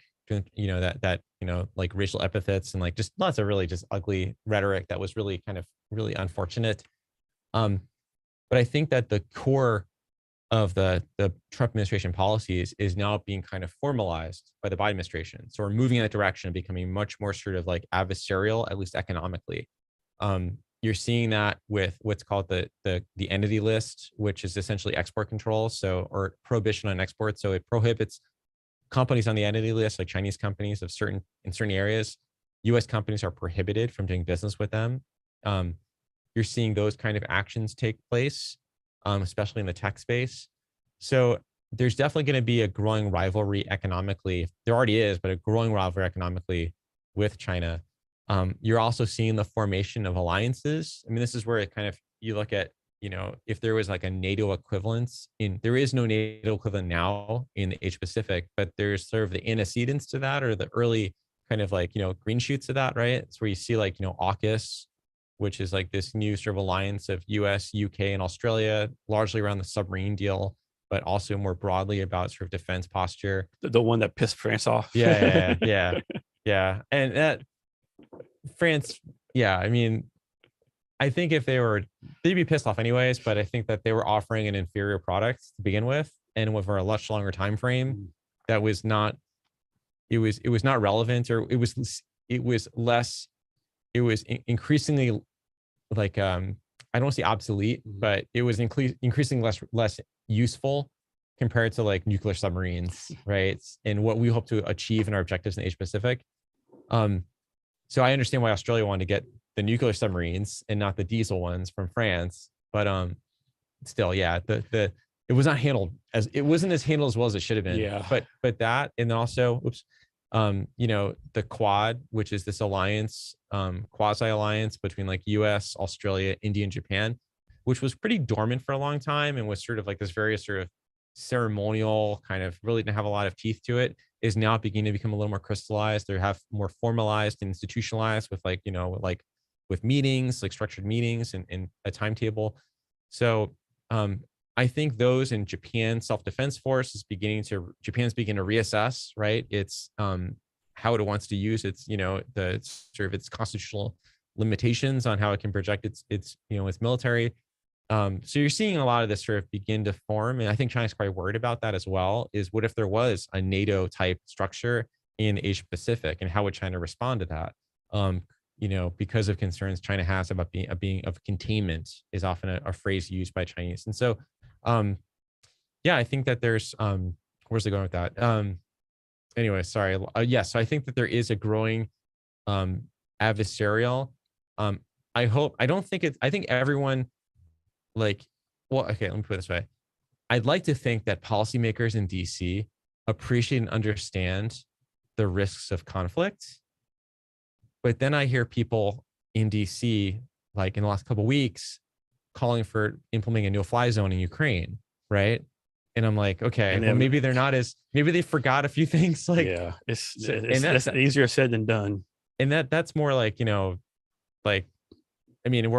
you know, that you know, like racial epithets and like just lots of really just ugly rhetoric that was really kind of really unfortunate. But I think that the core of the Trump administration policies is now being kind of formalized by the Biden administration. So we're moving in that direction of becoming much more sort of like adversarial, at least economically. You're seeing that with what's called the entity list, which is essentially export control, so, or prohibition on export. So it prohibits companies on the entity list, like Chinese companies in certain areas, US companies are prohibited from doing business with them. You're seeing those kind of actions take place, especially in the tech space. So there's definitely going to be a growing rivalry economically. There already is, but a growing rivalry economically with China. You're also seeing the formation of alliances. I mean, this is where it kind of, you look at, if there was like a NATO equivalence there is no NATO equivalent now in the Asia Pacific, but there's sort of the antecedents to that, or the early kind of like, green shoots of that, right? It's where you see like, AUKUS, which is like this new sort of alliance of US, UK, and Australia, largely around the submarine deal, but also more broadly about sort of defense posture. The one that pissed France off. Yeah. And that France, I mean, I think if they'd be pissed off anyways, but I think that they were offering an inferior product to begin with, and with a much longer time frame that was not, it was not relevant, or it was less, it was increasingly like, I don't want to say obsolete, but it was increasingly less useful compared to like nuclear submarines, right? And what we hope to achieve in our objectives in the Asia Pacific. So I understand why Australia wanted to get the nuclear submarines and not the diesel ones from France, but still, it was not handled it wasn't as handled as well as it should have been. Yeah. But that, and then also, the Quad, which is this alliance, quasi alliance between like US, Australia, India, and Japan, which was pretty dormant for a long time and was sort of like this very sort of ceremonial kind of, really didn't have a lot of teeth to it, is now beginning to become a little more crystallized. They have more formalized and institutionalized with like, like with meetings, like structured meetings and a timetable. So I think those in Japan self-defense force Japan's beginning to reassess, right? It's how it wants to use its, the sort of its constitutional limitations on how it can project its military. So you're seeing a lot of this sort of begin to form. And I think China's quite worried about that as well, is what if there was a NATO type structure in Asia Pacific, and how would China respond to that? Because of concerns China has about being of containment is often a phrase used by Chinese. And so, I think that there's, where's it going with that? Anyway, sorry. So I think that there is a growing adversarial. I think everyone, let me put it this way. I'd like to think that policymakers in DC appreciate and understand the risks of conflict. But then I hear people in DC, like in the last couple of weeks, calling for implementing a no-fly zone in Ukraine, right? And I'm like, okay, well, maybe they forgot a few things. Like, that's easier said than done. And that's more like, we're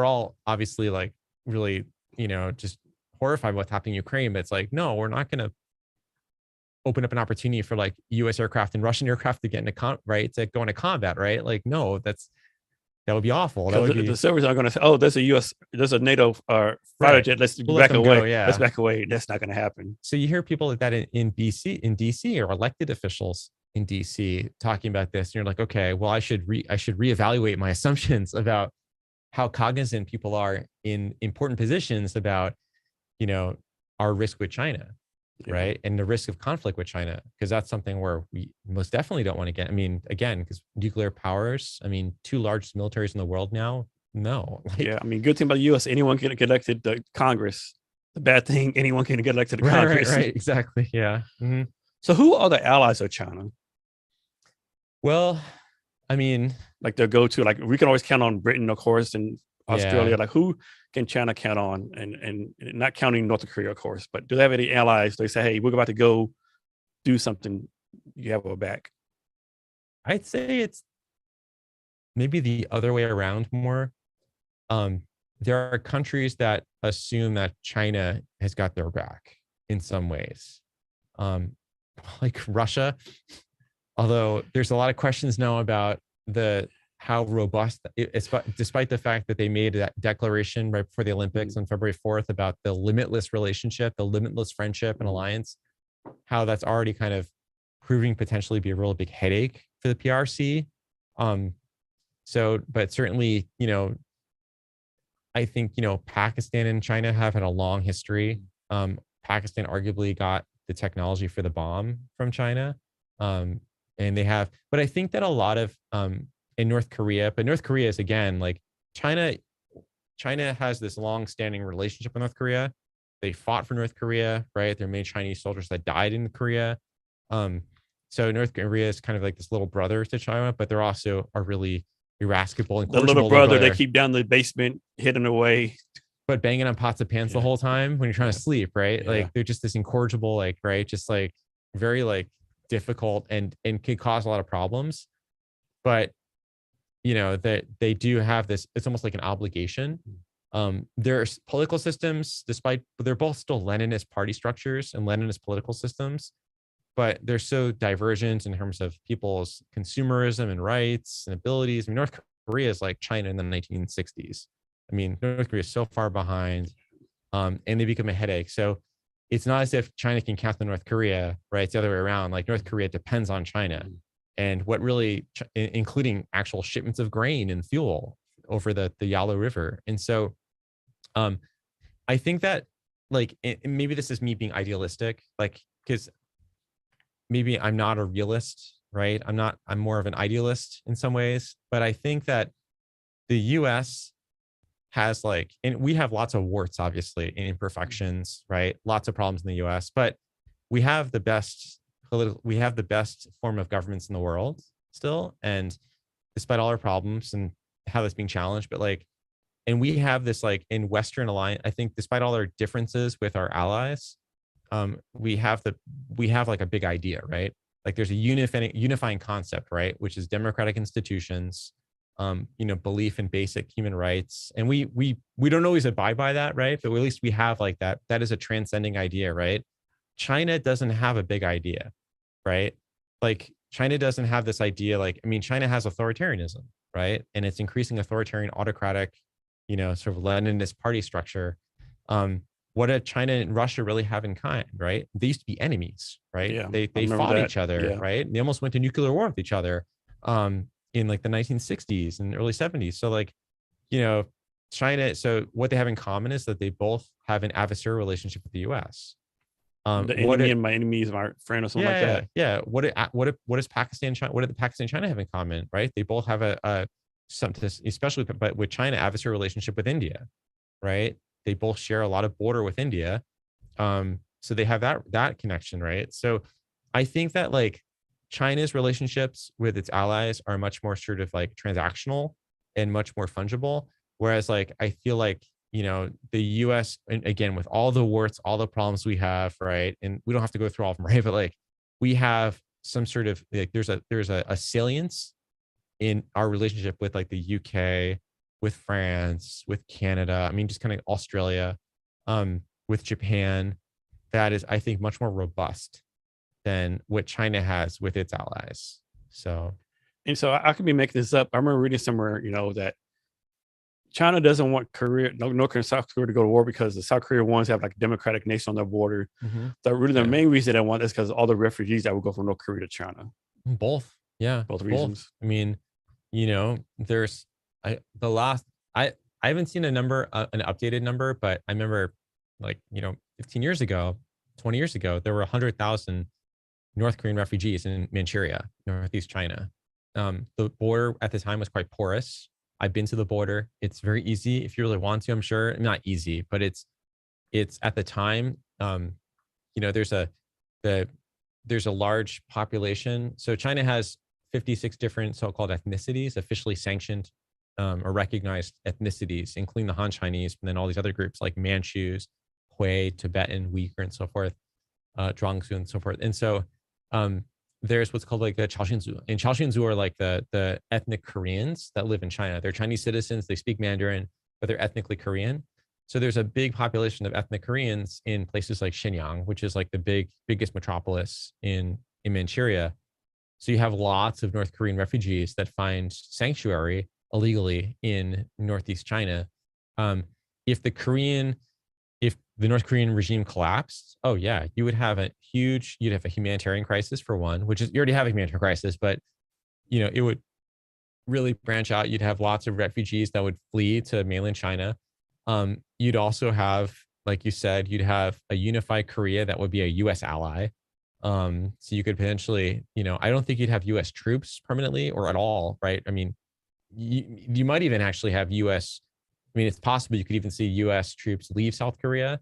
all obviously like really, just horrified by what's happening in Ukraine, but it's like, no, we're not going to open up an opportunity for like US aircraft and Russian aircraft to get to go into combat, right? Like, no, that would be awful. That would be, the servers are going to say, oh, there's a NATO fighter jet. Let's back away. Let's back away. That's not going to happen. So you hear people like that in DC or elected officials in DC talking about this, and you're like, okay, well, I should reevaluate my assumptions about how cognizant people are in important positions about, our risk with China, right? And the risk of conflict with China, because that's something where we most definitely don't want to get. Again, because nuclear powers, two largest militaries in the world now, no. Good thing about the U.S., anyone can get elected to Congress. The bad thing, anyone can get elected to Congress. Right, exactly, yeah. Mm-hmm. So who are the allies of China? Well, like their go-to, like we can always count on Britain, of course, and Australia. Like who can China count on? And not counting North Korea, of course, but do they have any allies? They say, hey, we're about to go do something. You have our back. I'd say it's maybe the other way around more. There are countries that assume that China has got their back in some ways, like Russia. Although there's a lot of questions now about how robust, despite the fact that they made that declaration right before the Olympics on February 4th about the limitless relationship, the limitless friendship and alliance, how that's already kind of proving potentially be a real big headache for the PRC. But certainly, I think, Pakistan and China have had a long history. Pakistan arguably got the technology for the bomb from China. And they have, but I think that a lot of in North Korea, but North Korea is again like China. China has this long-standing relationship with North Korea. They fought for North Korea, right? There are many Chinese soldiers that died in Korea. So North Korea is kind of like this little brother to China, but they're also a really irascible and The little cordial brother they keep down the basement, hidden away, but banging on pots of pans the whole time when you're trying to sleep, right? Yeah. Like they're just this incorrigible, like, right, just like very like difficult and can cause a lot of problems. But you know that they do have this, it's almost like an obligation. Their political systems, despite they're both still Leninist party structures and Leninist political systems, but they're so divergent in terms of people's consumerism and rights and abilities. I mean, North Korea is like China in the 1960s. I mean, North Korea is so far behind, and they become a headache. So it's not as if China can count on North Korea, right? It's the other way around. Like North Korea depends on China, and what really, including actual shipments of grain and fuel over the Yalu River. And so, I think that like maybe this is me being idealistic, like because maybe I'm not a realist, right? I'm more of an idealist in some ways, but I think that the US has like, and we have lots of warts, obviously, and imperfections, right? Lots of problems in the US, but we have the best we have the best form of governments in the world still. And despite all our problems and how that's being challenged, but like, and we have this like in Western alliance, I think despite all our differences with our allies, we have like a big idea, right? Like there's a unifying concept, right? Which is democratic institutions, you know, belief in basic human rights. And we don't always abide by that, right? But at least we have like that is a transcending idea, right? China doesn't have a big idea, right? Like China doesn't have this idea, like, I mean, China has authoritarianism, right? And it's increasing authoritarian, autocratic, you know, sort of Leninist party structure. What did China and Russia really have in kind, right? They used to be enemies, right? Yeah, They fought each other, right? They almost went to nuclear war with each other in like the 1960s and early 70s. So like, you know, China, so what they have in common is that they both have an adversarial relationship with the US. The enemy and my enemy is my friend or something like that. Yeah. What does Pakistan, China, what do the Pakistan and China have in common, right? They both have a something, especially but with China, adversarial relationship with India, right? They both share a lot of border with India. So they have that connection, right? So I think that like China's relationships with its allies are much more sort of like transactional and much more fungible. Whereas like I feel like, you know, the US, and again, with all the warts, all the problems we have, right? And we don't have to go through all of them, right? But like we have some sort of like there's a salience in our relationship with like the UK, with France, with Canada, I mean, just kind of Australia, with Japan, that is, I think, much more robust than what China has with its allies. So, and so I could be making this up. I remember reading somewhere, you know, that China doesn't want Korea, North Korea and South Korea to go to war because the South Korea wants to have like a democratic nation on their border. So really the main reason they want is because all the refugees that would go from North Korea to China. Both. Yeah. Both reasons. I mean, you know, there's I haven't seen a number, an updated number, but I remember like, you know, 15 years ago, 20 years ago, there were 100,000 North Korean refugees in Manchuria, Northeast China. The border at the time was quite porous. I've been to the border. It's very easy if you really want to, I'm sure. Not easy, but it's at the time, you know, there's a large population. So China has 56 different so-called ethnicities, officially sanctioned or recognized ethnicities, including the Han Chinese, and then all these other groups like Manchus, Hui, Tibetan, Uyghur, and so forth, Zhuangzi, and so forth. And so there's what's called like the Chaoxinzu. And Chaoxinzu are like the ethnic Koreans that live in China. They're Chinese citizens, they speak Mandarin, but they're ethnically Korean. So there's a big population of ethnic Koreans in places like Shenyang, which is like the biggest metropolis in Manchuria. So you have lots of North Korean refugees that find sanctuary illegally in Northeast China. If the North Korean regime collapsed, oh yeah, you'd have a humanitarian crisis for one, which is, you already have a humanitarian crisis, but you know, it would really branch out. You'd have lots of refugees that would flee to mainland China. You'd also have, like you said, you'd have a unified Korea that would be a US ally. So you could potentially, I don't think you'd have U.S. troops permanently or at all, right? I mean, you might even actually have U.S. I mean, it's possible you could even see U.S. troops leave South Korea,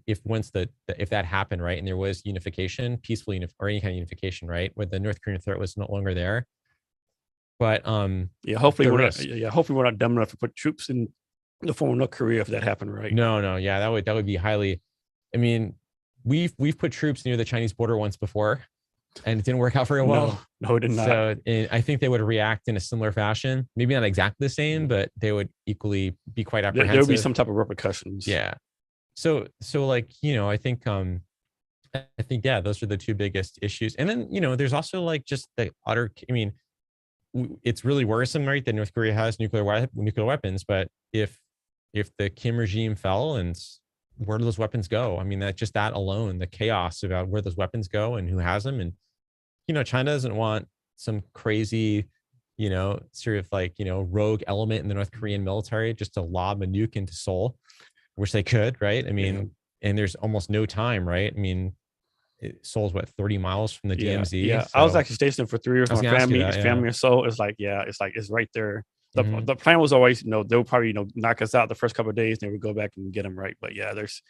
if once if that happened, right, and there was unification, peaceful or any kind of unification, right, where the North Korean threat was no longer there. But yeah, hopefully the we're risk. not. Yeah, hopefully we're not dumb enough to put troops in the former North Korea if that happened, right? No, yeah, that would be highly. I mean, we've put troops near the Chinese border once before, and it didn't work out very well. No, it did not. So I think they would react in a similar fashion. Maybe not exactly the same, but they would equally be quite apprehensive. There would be some type of repercussions. Yeah. So like, I think, yeah, those are the two biggest issues. And then, there's also like just the utter, I mean, it's really worrisome, right, that North Korea has nuclear weapons, but if the Kim regime fell, and where do those weapons go? I mean, that alone, the chaos about where those weapons go and who has them. And, China doesn't want some crazy, sort of like, rogue element in the North Korean military just to lob a nuke into Seoul, which they could, right? I mean, and there's almost no time, right? I mean, Seoul's what, 30 miles from the DMZ? Yeah. So I was actually stationed for 3 years with my family. That, family or so. It's like, it's right there. Mhm. The plan was always, they'll probably, knock us out the first couple of days, and then we go back and get them right. But yeah, because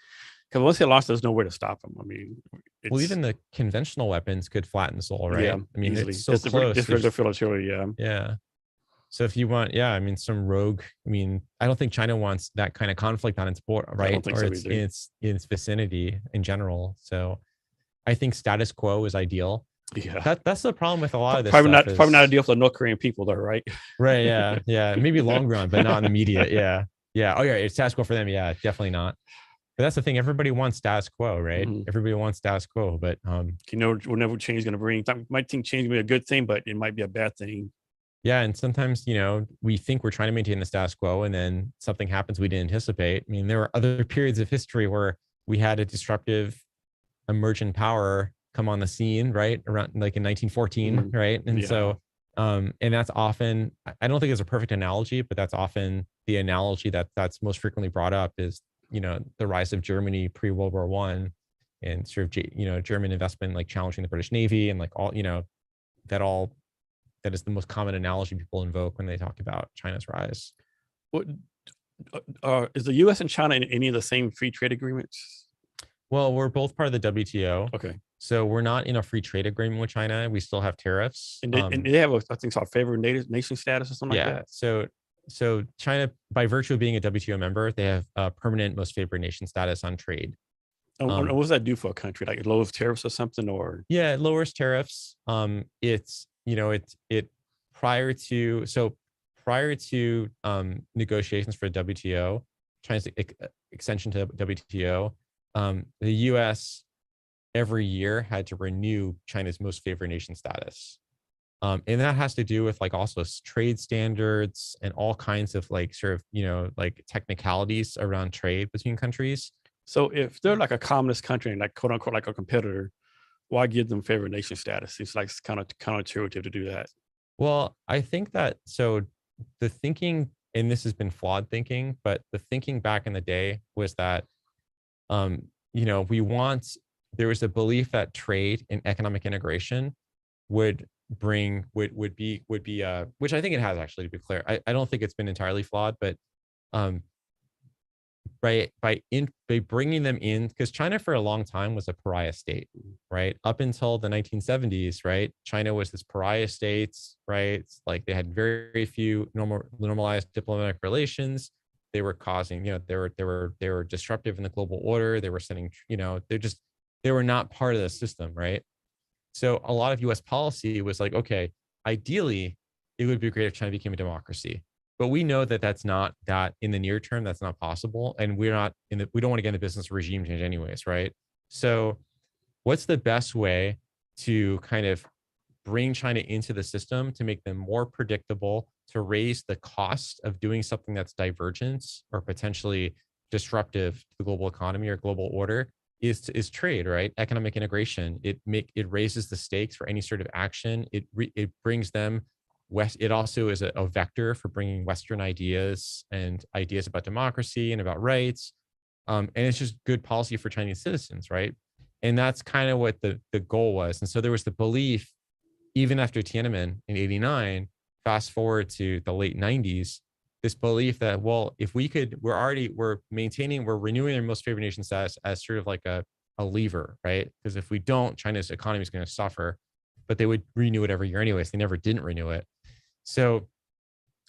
once they lost, there's nowhere to stop them. I mean, well, even the conventional weapons could flatten Seoul, right? Yeah, I mean, easily. it's so close. It's yeah. Yeah. So if you want, I mean, some rogue, I mean, I don't think China wants that kind of conflict on its border, right? I don't think or so it's either. in its vicinity in general. So I think status quo is ideal. Yeah, that's the problem with a lot of this. Probably not ideal for the North Korean people, though, right? Right. Yeah. Maybe long run, but not in the immediate. Yeah. Oh yeah, it's status quo for them. Yeah, definitely not. But that's the thing. Everybody wants status quo, right? Mhm. Everybody wants status quo, but whenever change is going to bring, might think change will be a good thing, but it might be a bad thing. Yeah, and sometimes we think we're trying to maintain the status quo, and then something happens we didn't anticipate. I mean, there were other periods of history where we had a disruptive emergent power come on the scene, right, around like in 1914, right? And so, and that's often, I don't think it's a perfect analogy, but that's often the analogy that's most frequently brought up is the rise of Germany pre-World War I, and sort of German investment like challenging the British Navy, and like all that is the most common analogy people invoke when they talk about China's rise. What is the U.S. and China in any of the same free trade agreements? Well, we're both part of the WTO. Okay. So we're not in a free trade agreement with China. We still have tariffs. And they have I think, called favored nation status or something like that. So China, by virtue of being a WTO member, they have a permanent most favored nation status on trade. What does that do for a country? Like it lowers tariffs or something, or? Yeah, it lowers tariffs. It's prior to negotiations for WTO, China's extension to WTO, the U.S. every year had to renew China's most favored nation status. And that has to do with like also trade standards and all kinds of like sort of, like technicalities around trade between countries. So if they're like a communist country and like quote unquote like a competitor, why give them favored nation status? It's like kind of counterintuitive to do that. Well, I think that the thinking, and this has been flawed thinking, but the thinking back in the day was that, there was a belief that trade and economic integration would be which I think it has, actually, to be clear. I don't think it's been entirely flawed, but by bringing them in, because China for a long time was a pariah state, right? Up until the 1970s, right? China was this pariah state, right? It's like they had very few normalized diplomatic relations. They were causing, they were disruptive in the global order. They were sending, they were not part of the system, right? So a lot of U.S. policy was like, okay, ideally, it would be great if China became a democracy. But we know that that's not, that in the near term, that's not possible. And we don't want to get in the business of regime change anyways, right? So what's the best way to kind of bring China into the system to make them more predictable, to raise the cost of doing something that's divergent or potentially disruptive to the global economy or global order is trade, right? Economic integration. It raises the stakes for any sort of action. It brings them it also is a vector for bringing Western ideas and ideas about democracy and about rights. And it's just good policy for Chinese citizens, right? And that's kind of what the goal was. And so there was the belief, even after Tiananmen in 89, fast forward to the late 90s, this belief that, well, if we could, we're renewing their most favored nation status as sort of like a lever, right? Because if we don't, China's economy is going to suffer, but they would renew it every year anyways. They never didn't renew it. So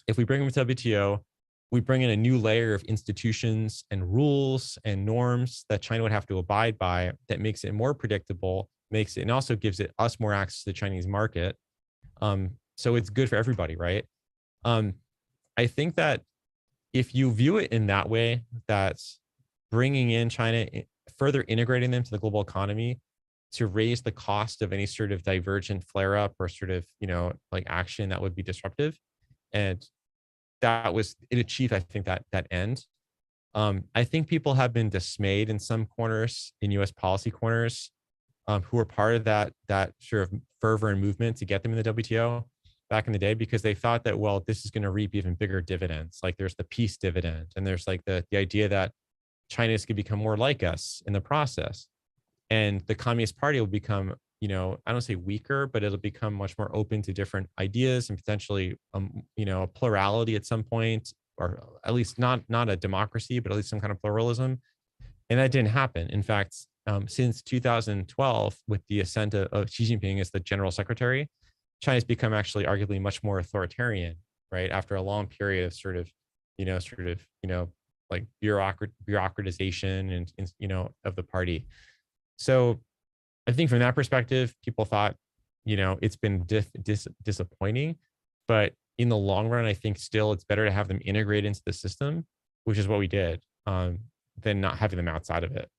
if we bring them to WTO, we bring in a new layer of institutions and rules and norms that China would have to abide by that makes it more predictable, and also gives us more access to the Chinese market. So it's good for everybody, right? I think that if you view it in that way, that's bringing in China, further integrating them to the global economy to raise the cost of any sort of divergent flare up or sort of, like action that would be disruptive. And it achieved, I think, that end. I think people have been dismayed in some corners, in US policy corners, who were part of that sort of fervor and movement to get them in the WTO back in the day, because they thought that, well, this is going to reap even bigger dividends. Like there's the peace dividend, and there's like the idea that China's could become more like us in the process. And the Communist Party will become, I don't say weaker, but it'll become much more open to different ideas and potentially, a plurality at some point, or at least not a democracy, but at least some kind of pluralism. And that didn't happen. In fact, since 2012, with the ascent of Xi Jinping as the general secretary, China's become actually arguably much more authoritarian, right? After a long period of sort of, like bureaucratization and of the party. So I think from that perspective, people thought, it's been disappointing, but in the long run, I think still it's better to have them integrate into the system, which is what we did, than not having them outside of it.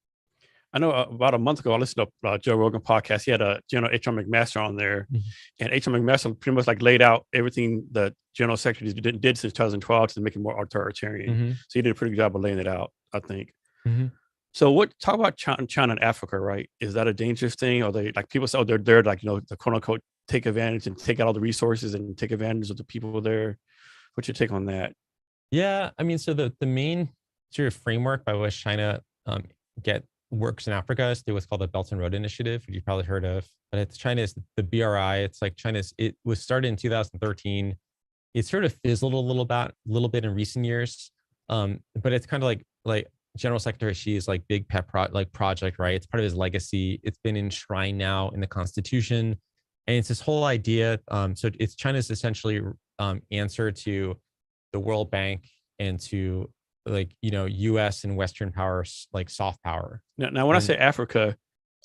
I know about a month ago, I listened to Joe Rogan podcast. He had a General H.R. McMaster on there, and H.R. McMaster pretty much like laid out everything the General Secretary did since 2012 to make it more authoritarian. So he did a pretty good job of laying it out, I think. So talk about China and Africa, right? Is that a dangerous thing? Or they, like people say, they're there, like, the quote unquote take advantage and take out all the resources and take advantage of the people there. What's your take on that? Yeah, I mean, so the main sort of framework by which China works in Africa is through what's called the Belt and Road Initiative, which you've probably heard of. But it's China's the BRI. It's like it was started in 2013. It sort of fizzled a little bit in recent years. But it's kind of like General Secretary Xi's like big pet project, right? It's part of his legacy. It's been enshrined now in the Constitution, and it's this whole idea. So it's China's essentially answer to the World Bank and to U.S. and Western powers, like soft power. Now when I say Africa,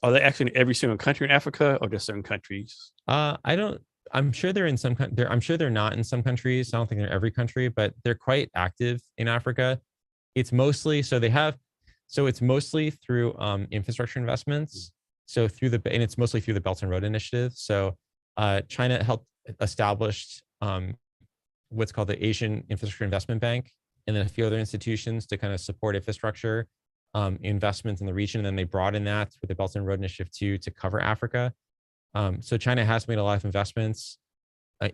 are they actually in every single country in Africa, or just certain countries? I'm sure they're in some. I'm sure they're not in some countries. I don't think they're in every country, but they're quite active in Africa. It's mostly it's mostly through infrastructure investments. So it's mostly through the Belt and Road Initiative. So China helped establish what's called the Asian Infrastructure Investment Bank, and then a few other institutions to kind of support infrastructure investments in the region. And then they brought in that with the Belt and Road Initiative to cover Africa. So China has made a lot of investments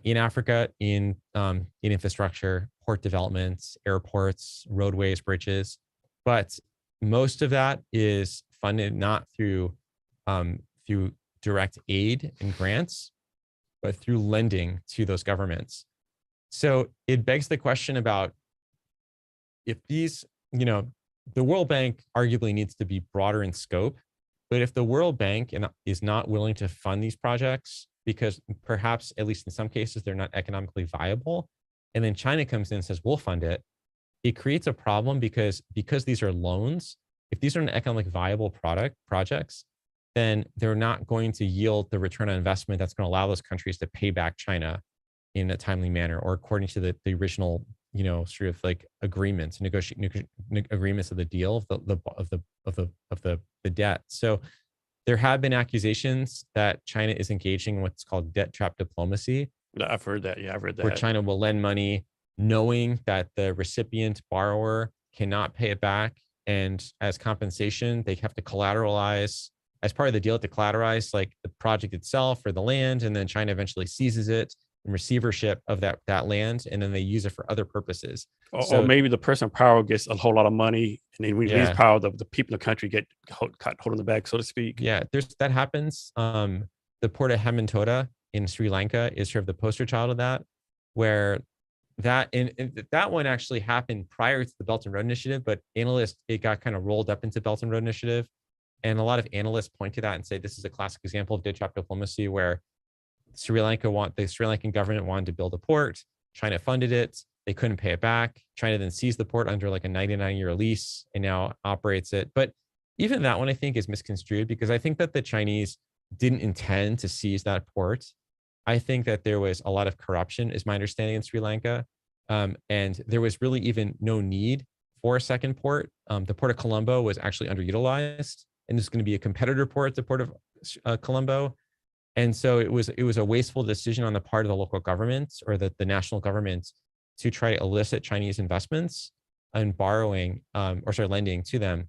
in Africa in infrastructure, port developments, airports, roadways, bridges, but most of that is funded not through direct aid and grants, but through lending to those governments. So it begs the question about if these, the World Bank arguably needs to be broader in scope, but if the World Bank is not willing to fund these projects because perhaps, at least in some cases, they're not economically viable, and then China comes in and says, we'll fund it, it creates a problem because these are loans. If these are an economically viable projects, then they're not going to yield the return on investment that's going to allow those countries to pay back China in a timely manner, or according to the original, sort of like agreements, agreements of the deal of the debt. So there have been accusations that China is engaging in what's called debt trap diplomacy. I've heard that. Yeah, I've read that. Where China will lend money knowing that the recipient borrower cannot pay it back, and as compensation, they have to collateralize. As part of the deal, to collateralize like the project itself or the land, and then China eventually seizes it and receivership of that land, and then they use it for other purposes. Or maybe the person in power gets a whole lot of money, and then when he leaves Yeah, power, the people in the country get caught holding the bag, so to speak. yeah, that happens. The port of Hambantota in Sri Lanka is sort of the poster child of that, where and that one actually happened prior to the Belt and Road Initiative, but it got kind of rolled up into Belt and Road Initiative. And a lot of analysts point to that and say this is a classic example of ditch diplomacy, where the Sri Lankan government wanted to build a port. China funded it. They couldn't pay it back. China then seized the port under like a 99-year lease and now operates it. But even that one, I think, is misconstrued, because I think that the Chinese didn't intend to seize that port. I think that there was a lot of corruption, is my understanding, in Sri Lanka. And there was really even no need for a second port. The port of Colombo was actually underutilized, and it's going to be a competitor port, the port of Colombo. And so it was a wasteful decision on the part of the local government, or the national government, to try to elicit Chinese investments and lending to them.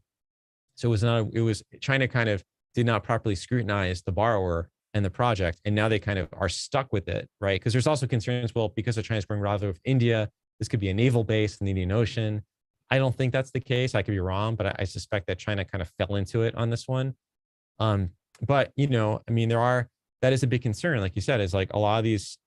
So it was China kind of did not properly scrutinize the borrower and the project, and now they kind of are stuck with it, right? Because there's also concerns, well, because of China's growing rivalry with India, this could be a naval base in the Indian Ocean. I don't think that's the case. I could be wrong, but I suspect that China kind of fell into it on this one. But I mean, that is a big concern, like you said, is like a lot of these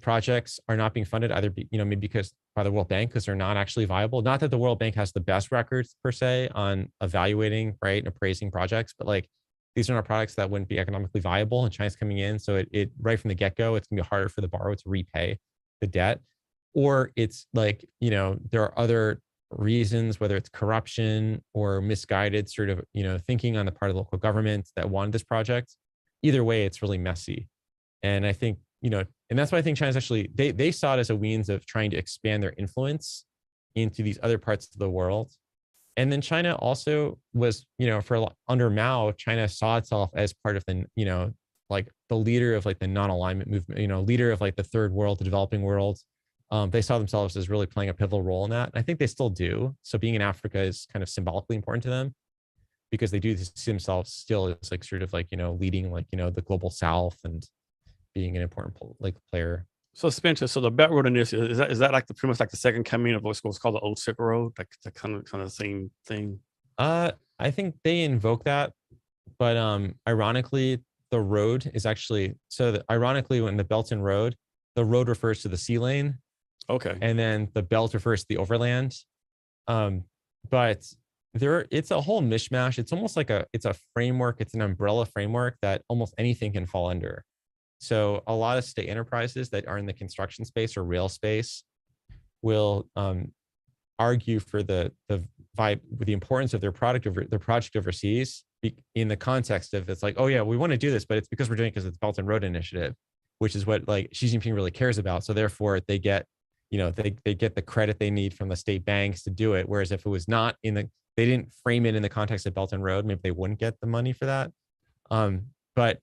projects are not being funded either, maybe because by the World Bank, because they're not actually viable. Not that the World Bank has the best records per se on evaluating, right, and appraising projects, but like these are not products that wouldn't be economically viable, and China's coming in. So it right from the get-go, it's gonna be harder for the borrower to repay the debt. Or it's like, there are other reasons, whether it's corruption or misguided sort of, thinking on the part of the local government that wanted this project. Either way, it's really messy. And I think, and that's why I think China's actually, they saw it as a means of trying to expand their influence into these other parts of the world. And then China also was, under Mao, China saw itself as part of the, like the leader of like the non-alignment movement, leader of like the third world, the developing world. They saw themselves as really playing a pivotal role in that. And I think they still do. So being in Africa is kind of symbolically important to them, because they do see themselves still as like sort of like, leading like, the global South and being an important like player. So Spencer, so the Belt Road Initiative, is that like pretty much like the second coming of what's called the Old Silk Road, like the kind of the same thing? I think they invoke that, but ironically, the road is actually ironically, when the Belt and Road, the road refers to the sea lane. Okay. And then the belt refers to the overland. But it's a whole mishmash. It's almost like it's a framework. It's an umbrella framework that almost anything can fall under. So a lot of state enterprises that are in the construction space or rail space will argue for the importance of their project overseas, in the context of, it's like, oh yeah, we want to do this, but it's because we're doing it because it's Belt and Road Initiative, which is what like Xi Jinping really cares about. So therefore they get, they get the credit they need from the state banks to do it. Whereas if it was not they didn't frame it in the context of Belt and Road, maybe they wouldn't get the money for that. But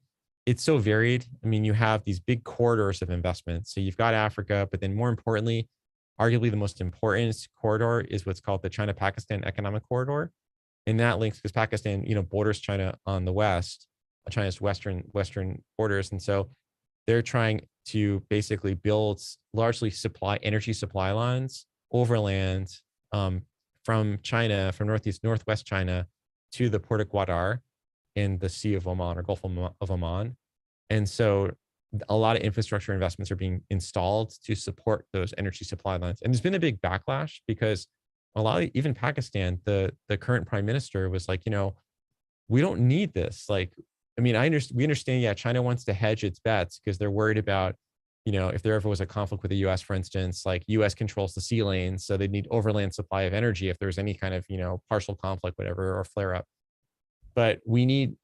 it's so varied. I mean, you have these big corridors of investments. So you've got Africa, but then more importantly, arguably the most important corridor is what's called the China-Pakistan Economic Corridor. And that links, because Pakistan, borders China on the west, China's western borders. And so they're trying to basically build largely energy supply lines overland from China, from northwest China to the port of Gwadar in the Sea of Oman, or Gulf of Oman. And so a lot of infrastructure investments are being installed to support those energy supply lines. And there's been a big backlash, because even Pakistan, the current prime minister was like, we don't need this. Like, I mean, we understand, yeah, China wants to hedge its bets because they're worried about, if there ever was a conflict with the US, for instance, like US controls the sea lanes, so they need overland supply of energy if there's any kind of, partial conflict, whatever, or flare up. But we need,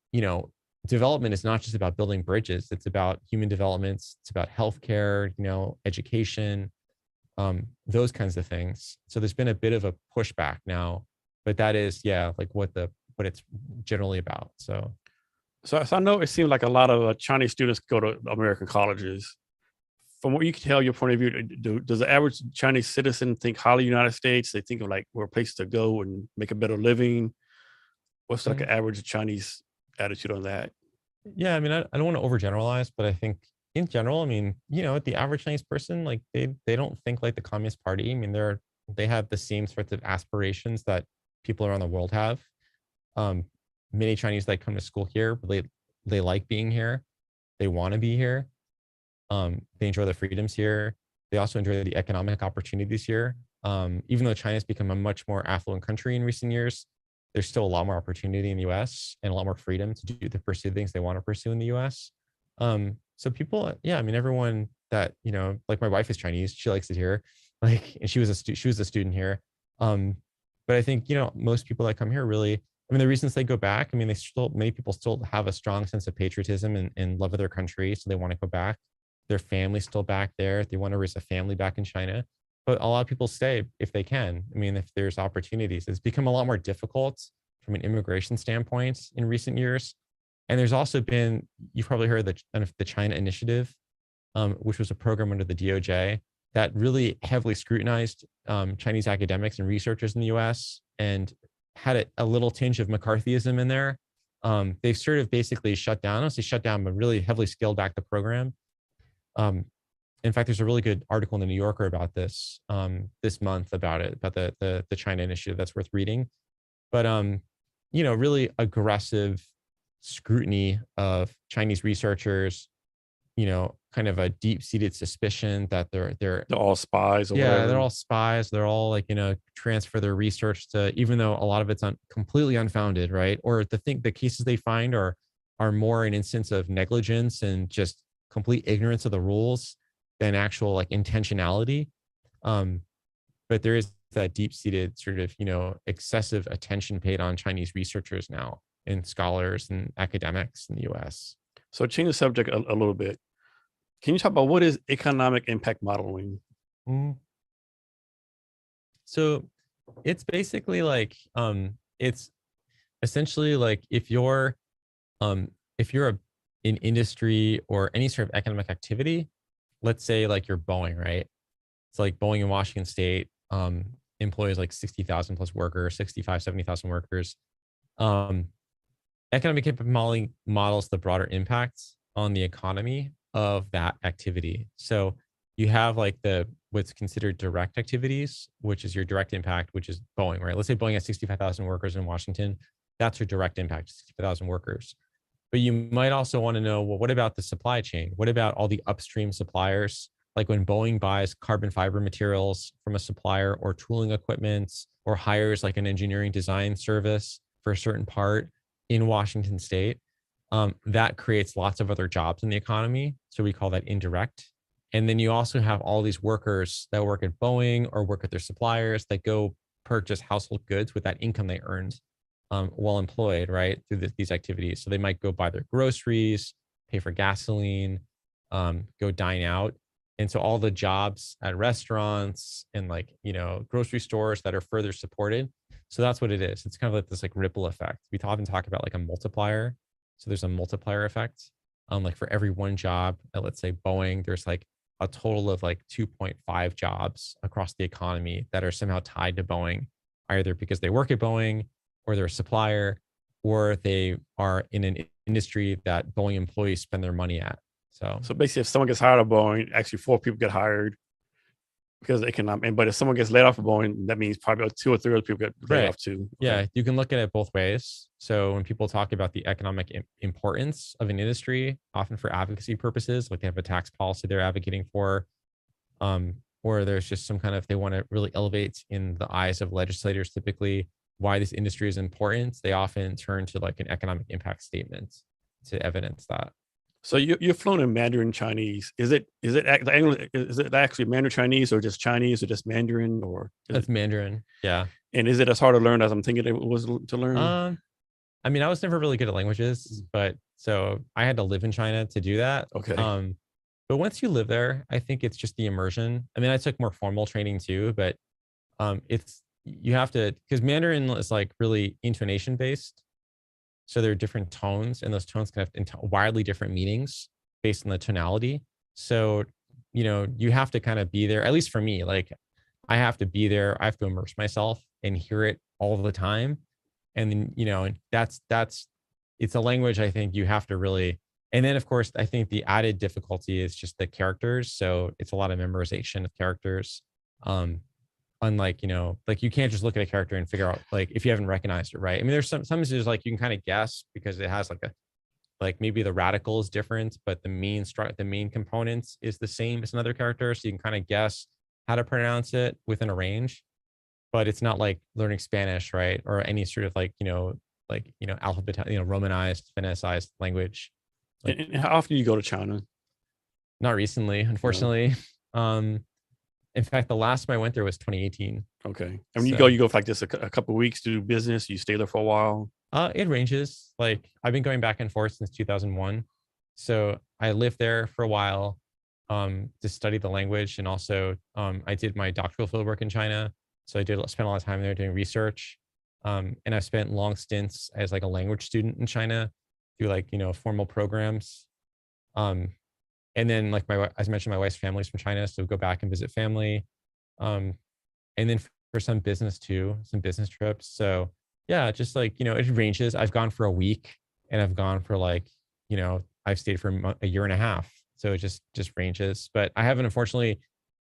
development is not just about building bridges. It's about human developments. It's about healthcare, education, those kinds of things. So there's been a bit of a pushback now, but that is, yeah, like what it's generally about. So I know it seems like a lot of Chinese students go to American colleges. From what you can tell, your point of view, does the average Chinese citizen think highly of the United States? They think of like where a place to go and make a better living. What's like an average Chinese attitude on that? Yeah, I mean, I don't want to overgeneralize, but I think in general, I mean, the average Chinese person, like they don't think like the Communist Party. I mean, they have the same sorts of aspirations that people around the world have. Um, Many Chinese that come to school here, they like being here. They want to be here. They enjoy the freedoms here. They also enjoy the economic opportunities here. Even though China's become a much more affluent country in recent years, there's still a lot more opportunity in the US and a lot more freedom to pursue things they want to pursue in the US. So people, yeah, I mean, everyone that, like my wife is Chinese, she likes it here. Like, and she was a student here. But I think, most people that come here really, I mean, the reasons they go back, I mean, many people still have a strong sense of patriotism and love of their country. So they want to go back. Their family's still back there. They want to raise a family back in China. But a lot of people stay if they can. I mean, if there's opportunities, it's become a lot more difficult from an immigration standpoint in recent years. And there's also been, you've probably heard the China Initiative, which was a program under the DOJ that really heavily scrutinized Chinese academics and researchers in the US and had a little tinge of McCarthyism in there. They've sort of basically shut down, I don't say shut down, but really heavily scaled back the program. In fact, there's a really good article in the New Yorker about this this month about it, about the China Initiative that's worth reading. But really aggressive scrutiny of Chinese researchers, kind of a deep-seated suspicion that they're all spies or yeah, whatever. they're all spies. They're all like, transfer their research to, even though a lot of it's completely unfounded, right? Or the cases they find are more an instance of negligence and just complete ignorance of the rules than actual like intentionality. But there is that deep-seated sort of, excessive attention paid on Chinese researchers now and scholars and academics in the US. So change the subject a little bit. Can you talk about what is economic impact modeling? So it's basically like, it's essentially like if you're in industry or any sort of economic activity, let's say like you're Boeing, right? It's like Boeing in Washington State employs like 60,000 plus workers, 65, 70,000 workers. Economic impact modeling models the broader impacts on the economy of that activity. So you have like what's considered direct activities, which is your direct impact, which is Boeing, right? Let's say Boeing has 65,000 workers in Washington. That's your direct impact, 65,000 workers. But you might also want to know, well, what about the supply chain? What about all the upstream suppliers? Like when Boeing buys carbon fiber materials from a supplier or tooling equipment or hires like an engineering design service for a certain part in Washington State, that creates lots of other jobs in the economy. So we call that indirect. And then you also have all these workers that work at Boeing or work at their suppliers that go purchase household goods with that income they earned while employed, right, through these activities. So they might go buy their groceries, pay for gasoline, go dine out. And so all the jobs at restaurants and like, grocery stores that are further supported. So that's what it is. It's kind of like this like ripple effect. We often talk about like a multiplier. So there's a multiplier effect. Like for every one job at, let's say Boeing, there's like a total of like 2.5 jobs across the economy that are somehow tied to Boeing, either because they work at Boeing or they're a supplier, or they are in an industry that Boeing employees spend their money at. So basically, if someone gets hired at Boeing, actually 4 people get hired because of economic. But if someone gets laid off of Boeing, that means probably 2 or 3 other people get laid off too. Yeah, you can look at it both ways. So when people talk about the economic importance of an industry, often for advocacy purposes, like they have a tax policy they're advocating for, or there's just some kind of, they want to really elevate in the eyes of legislators, typically why this industry is important, they often turn to like an economic impact statement to evidence that. So you're fluent in Mandarin Chinese. Is it actually Mandarin Chinese or just Chinese or just Mandarin or? That's Mandarin. Yeah. And is it as hard to learn as I'm thinking it was to learn? I mean, I was never really good at languages, but so I had to live in China to do that. Okay. But once you live there, I think it's just the immersion. I mean, I took more formal training too, but you have to, because Mandarin is like really intonation based. So there are different tones, and those tones can have wildly different meanings based on the tonality. So, you have to kind of be there, at least for me, like I have to be there. I have to immerse myself and hear it all the time. And then, that's, it's a language I think you have to really And then of course, I think the added difficulty is just the characters. So it's a lot of memorization of characters. Unlike, like you can't just look at a character and figure out like if you haven't recognized it, right? I mean, there's sometimes there's like you can kind of guess because it has like maybe the radical is different, but the main components is the same as another character. So you can kind of guess how to pronounce it within a range, but it's not like learning Spanish, right? Or any sort of like, alphabet, Romanized, phoneticized language. Like, And how often do you go to China? not recently, unfortunately. In fact, the last time I went there was 2018. Okay. I mean, So, you go for like just a couple of weeks to do business. You stay there for a while. it ranges. Like I've been going back and forth since 2001. So I lived there for a while, to study the language, and also I did my doctoral fieldwork in China. So spent a lot of time there doing research. And I've spent long stints as like a language student in China through like formal programs. Um, and then like as I mentioned, my wife's family's from China, so go back and visit family. Um, and then for some business too, some business trips. So yeah, just like, it ranges. I've gone for a week, and I've gone for like, I've stayed for a year and a half. So it just ranges. But I haven't, unfortunately,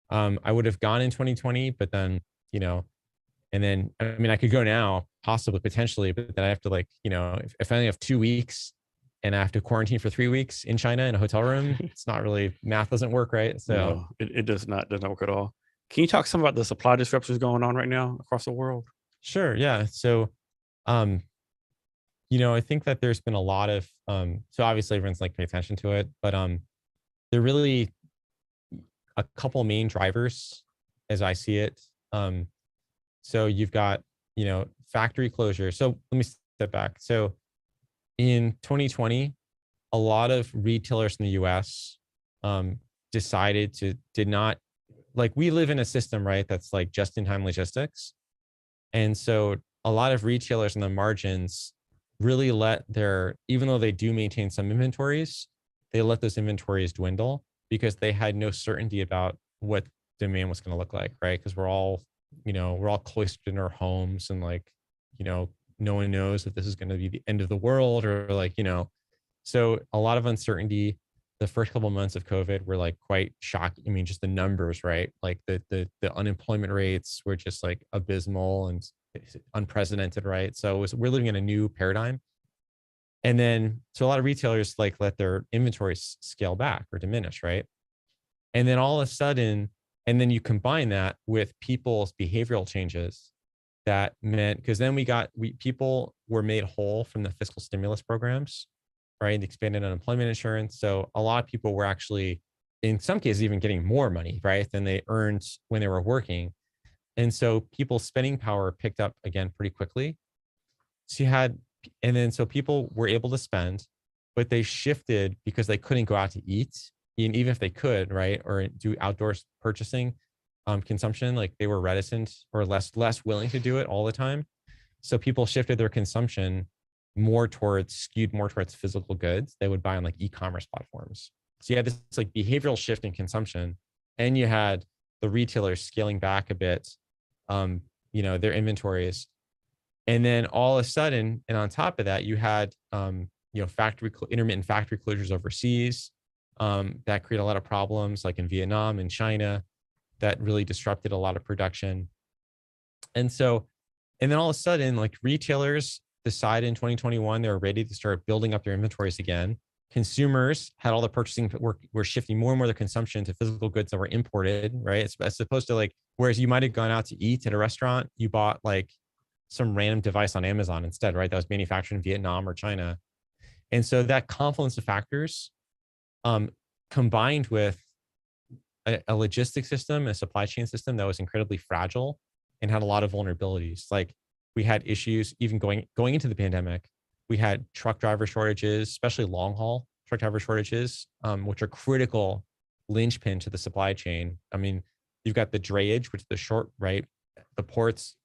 I would have gone in 2020, but then, and then, I mean, I could go now, possibly, potentially, but then I have to like, if I only have 2 weeks and I have to quarantine for 3 weeks in China in a hotel room, it's not really, math doesn't work, right? So No, it doesn't work at all. Can you talk some about the supply disruptions going on right now across the world? sure. Yeah. So, um, I think that there's been a lot of, so obviously everyone's like paying attention to it, but, there are really a couple main drivers as I see it. So you've got, factory closure. So let me step back. So in 2020, a lot of retailers in the US did not, like, we live in a system, right? That's like just in time logistics. And so a lot of retailers on the margins really even though they do maintain some inventories, they let those inventories dwindle because they had no certainty about what demand was going to look like, right? Because we're all cloistered in our homes, and like, no one knows if this is going to be the end of the world, or like, so a lot of uncertainty. The first couple of months of COVID were like quite shocking. I mean, just the numbers, right? Like the unemployment rates were just like abysmal and unprecedented, right? So we're living in a new paradigm. And then, so a lot of retailers like let their inventories scale back or diminish, right? And then all of a sudden, and then you combine that with people's behavioral changes. That meant, because then people were made whole from the fiscal stimulus programs, right? The expanded unemployment insurance. So a lot of people were actually, in some cases, even getting more money, right, than they earned when they were working. And so people's spending power picked up again pretty quickly. So so people were able to spend, but they shifted because they couldn't go out to eat. And even if they could, right, or do outdoors purchasing, consumption, like they were reticent or less willing to do it all the time. So people shifted their consumption skewed more towards physical goods they would buy on like e-commerce platforms. So you had this like behavioral shift in consumption, and you had the retailers scaling back a bit, their inventories. And then all of a sudden, and on top of that, you had, intermittent factory closures overseas, that create a lot of problems, like in Vietnam and China, that really disrupted a lot of production. And then all of a sudden, like retailers decided in 2021, they were ready to start building up their inventories again. Consumers had all the purchasing, were shifting more and more of their consumption to physical goods that were imported, right? As opposed to like, whereas you might have gone out to eat at a restaurant, you bought like some random device on Amazon instead, right? That was manufactured in Vietnam or China. And so that confluence of factors, combined with a logistics system, a supply chain system that was incredibly fragile and had a lot of vulnerabilities. Like we had issues even going into the pandemic. We had truck driver shortages, especially long haul truck driver shortages, which are critical linchpin to the supply chain. I mean, you've got the drayage, which is the short, right? The ports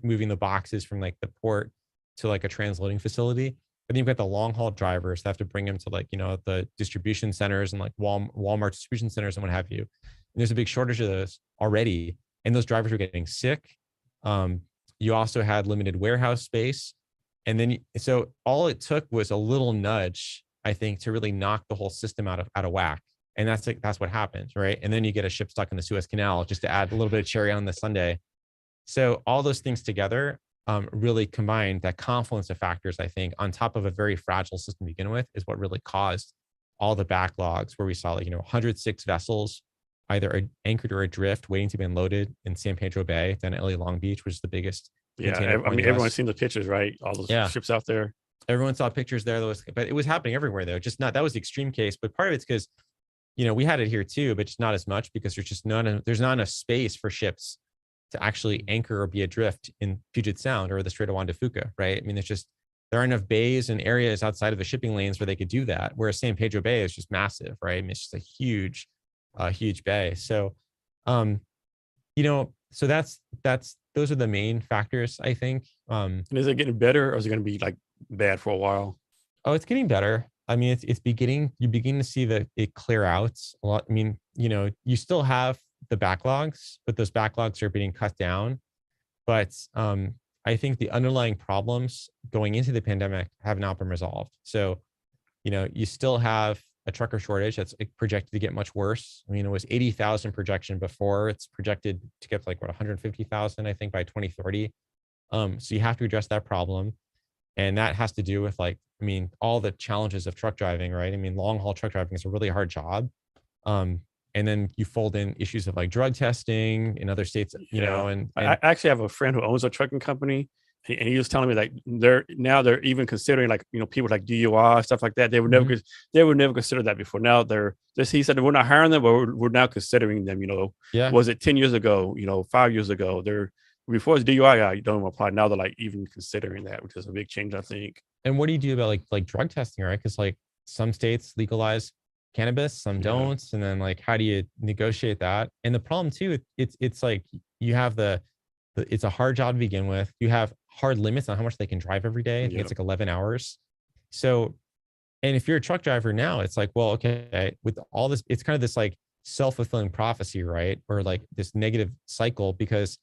moving the boxes from like the port to like a transloading facility. But then you've got the long haul drivers that have to bring them to like, the distribution centers and like Walmart distribution centers and what have you. And there's a big shortage of those already. And those drivers were getting sick. You also had limited warehouse space. And then, so all it took was a little nudge, I think, to really knock the whole system out of whack. And that's what happens, right? And then you get a ship stuck in the Suez Canal, just to add a little bit of cherry on the sundae. So all those things together really combined, that confluence of factors, I think, on top of a very fragile system to begin with, is what really caused all the backlogs, where we saw, like, 106 vessels either anchored or adrift waiting to be unloaded in San Pedro Bay, then LA Long Beach, which is the biggest container port in the US. Everyone's seen the pictures, right? All those ships out there. Everyone saw pictures there. But it was happening everywhere, though. Just not, that was the extreme case. But part of it's because, we had it here too, but just not as much, because there's not enough space for ships to actually anchor or be adrift in Puget Sound or the Strait of Juan de Fuca, right? I mean, there aren't enough bays and areas outside of the shipping lanes where they could do that. Whereas San Pedro Bay is just massive, right? I mean, it's just a huge bay. So, so those are the main factors, I think. And is it getting better, or is it going to be like bad for a while? Oh, it's getting better. I mean, you begin to see it clear out a lot. I mean, you still have the backlogs, but those backlogs are being cut down. But I think the underlying problems going into the pandemic have not been resolved. So, you still have a trucker shortage that's projected to get much worse. I mean, it was 80,000 projection before. It's projected to get to 150,000, I think, by 2030. So you have to address that problem. And that has to do with all the challenges of truck driving, right? I mean, long haul truck driving is a really hard job. And then you fold in issues of drug testing in other states, and I actually have a friend who owns a trucking company, and he was telling me they're even considering people like DUI, stuff like that. They would never consider that before. Now he said, we're not hiring them, but we're now considering them. Was it 10 years ago? 5 years ago? Before it's DUI, you don't apply. Now they're even considering that, which is a big change, I think. And what do you do about like drug testing, right? Because some states legalize cannabis, some don't, and then how do you negotiate that? And the problem too, it's you have it's a hard job to begin with. You have hard limits on how much they can drive every day. I think it's 11 hours. So, and if you're a truck driver now, it's well, okay, with all this, it's kind of this self-fulfilling prophecy, right? Or this negative cycle, because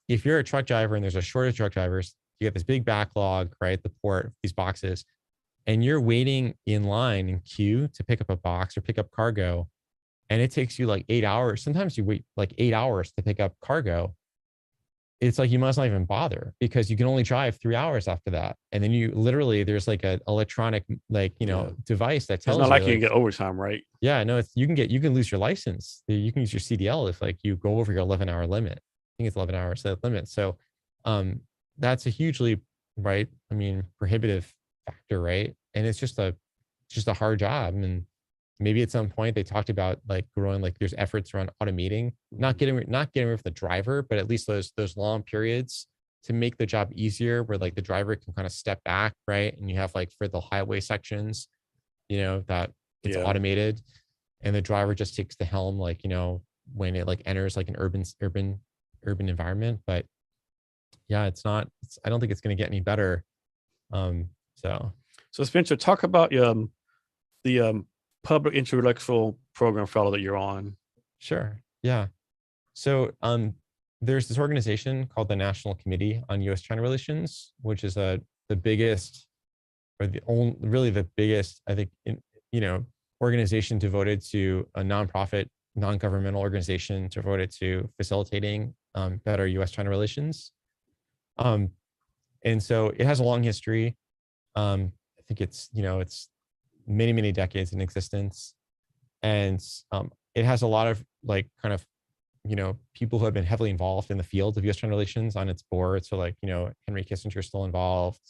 if you're a truck driver and there's a shortage of truck drivers, you get this big backlog, right? The port, these boxes, and you're waiting in line in queue to pick up a box or pick up cargo, and it takes you 8 hours. Sometimes you wait 8 hours to pick up cargo. It's you must not even bother, because you can only drive 3 hours after that. And then you literally, there's an electronic device that tells you. It's not you can get overtime, right? Yeah, no, you can lose your license. You can use your CDL if you go over your 11-hour limit. I think it's 11 hours limit. So that's a hugely, right, I mean, prohibitive factor, right? And it's just a hard job. And maybe at some point they talked about growing, there's efforts around automating, not getting rid of the driver, but at least those long periods to make the job easier, where the driver can kind of step back, right? And you have for the highway sections, that it's automated, and the driver just takes the helm, when it enters an urban environment. But yeah, I don't think it's going to get any better. So Spencer, talk about the public intellectual program fellow that you're on. Sure. Yeah. So there's this organization called the National Committee on U.S.-China Relations, which is the biggest, or really the biggest, I think, organization devoted to a nonprofit, non-governmental organization devoted to facilitating better U.S.-China relations. And so it has a long history. I think it's many, many decades in existence. And it has a lot of people who have been heavily involved in the field of U.S.-China relations on its board. So Henry Kissinger is still involved.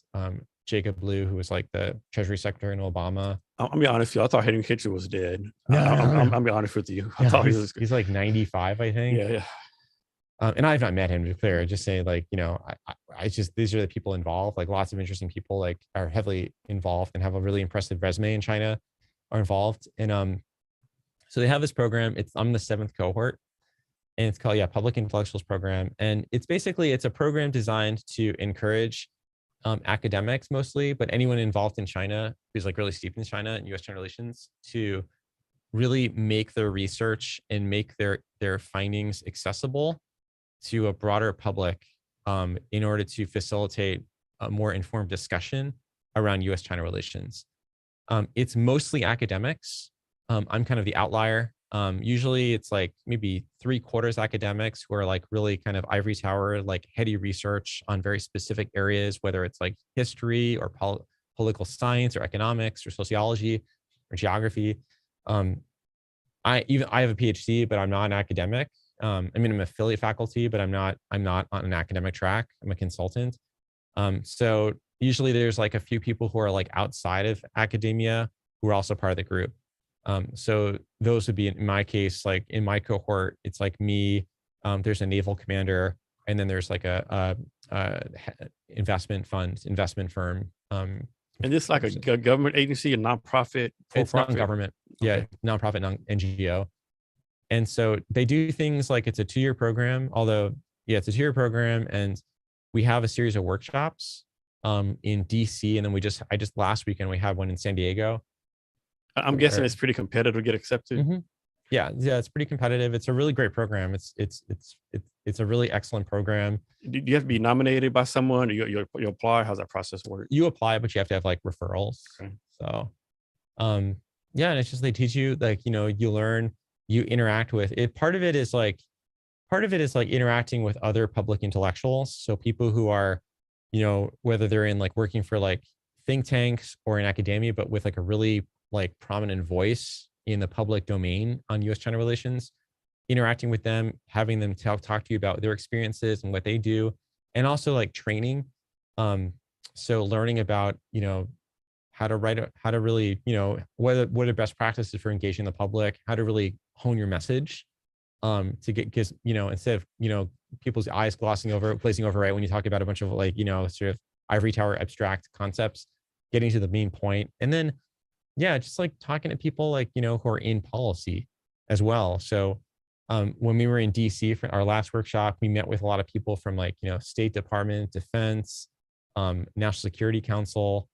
Jacob Lew, who was the Treasury Secretary in Obama. I'll be honest with you. I thought Henry Kissinger was dead. No. I'll be honest with you. I thought he's 95, I think. Yeah. And I've not met him, to be clear. I just say I just, these are the people involved. Lots of interesting people are heavily involved and have a really impressive resume in China are involved. And so they have this program. I'm the 7th cohort, and it's called Public Intellectuals Program. And it's a program designed to encourage academics mostly, but anyone involved in China who's really steeped in China and U.S.-China relations, to really make their research and make their findings accessible to a broader public in order to facilitate a more informed discussion around U.S.-China relations. It's mostly academics. I'm kind of the outlier. Usually it's like maybe 3/4 academics who are like really kind of ivory tower, like heady research on very specific areas, whether it's like history or political science or economics or sociology or geography. Um, I have a PhD, but I'm not an academic. I mean, I'm affiliate faculty, but I'm not on an academic track. I'm a consultant. So usually there's like a few people who are like outside of academia who are also part of the group. So those would be in my case, like in my cohort, it's like me, there's a naval commander, and then there's like a investment firm. And this like a government agency, a nonprofit, It's for-profit? non-government. Yeah, Okay. nonprofit, NGO. And so they do things like it's a 2-year program, although, yeah, it's a 2-year program. And we have a series of workshops in DC. And then I just last weekend, we had one in San Diego. I'm guessing it's pretty competitive to get accepted. Yeah, it's pretty competitive. It's a really great program. It's a really excellent program. Do you have to be nominated by someone, or you apply? How's that process work? You apply, but you have to have like referrals. Okay. So, yeah, and it's just they teach you, like, you learn, you interact with it. Part of it is like interacting with other public intellectuals. So people who are, whether they're in like working for like think tanks or in academia, but with like a really like prominent voice in the public domain on US-China relations, interacting with them, having them talk to you about their experiences and what they do, and also like training. So learning about, how to write, how to really, what are best practices for engaging the public, how to really hone your message, to get, because, instead of, people's eyes glazing over, right, when you talk about a bunch of like, sort of ivory tower abstract concepts, getting to the main point. And then, yeah, just like talking to people like, who are in policy as well. So when we were in DC for our last workshop, we met with a lot of people from like, State Department, Defense, National Security Council,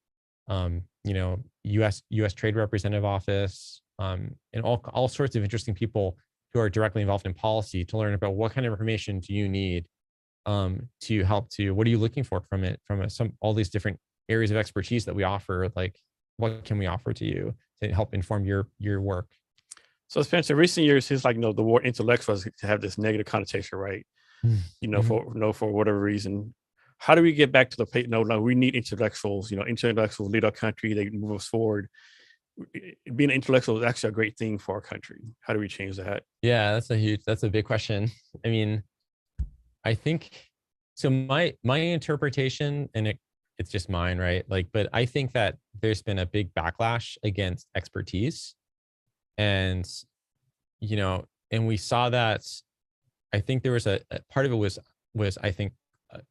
US Trade Representative Office, and all sorts of interesting people who are directly involved in policy, to learn about what kind of information do you need to help to, what are you looking for from it, from all these different areas of expertise that we offer, like what can we offer to you to help inform your work. So Spencer, recent years, seems like, the word intellectual has to have this negative connotation, right? For whatever reason. How do we get back to the page? No, we need intellectuals. Intellectuals lead our country. They move us forward. Being an intellectual is actually a great thing for our country. How do we change that? Yeah, that's a big question. I mean, I think so. My interpretation, and it's just mine, right? Like, but I think that there's been a big backlash against expertise, and and we saw that. I think there was a part of it was I think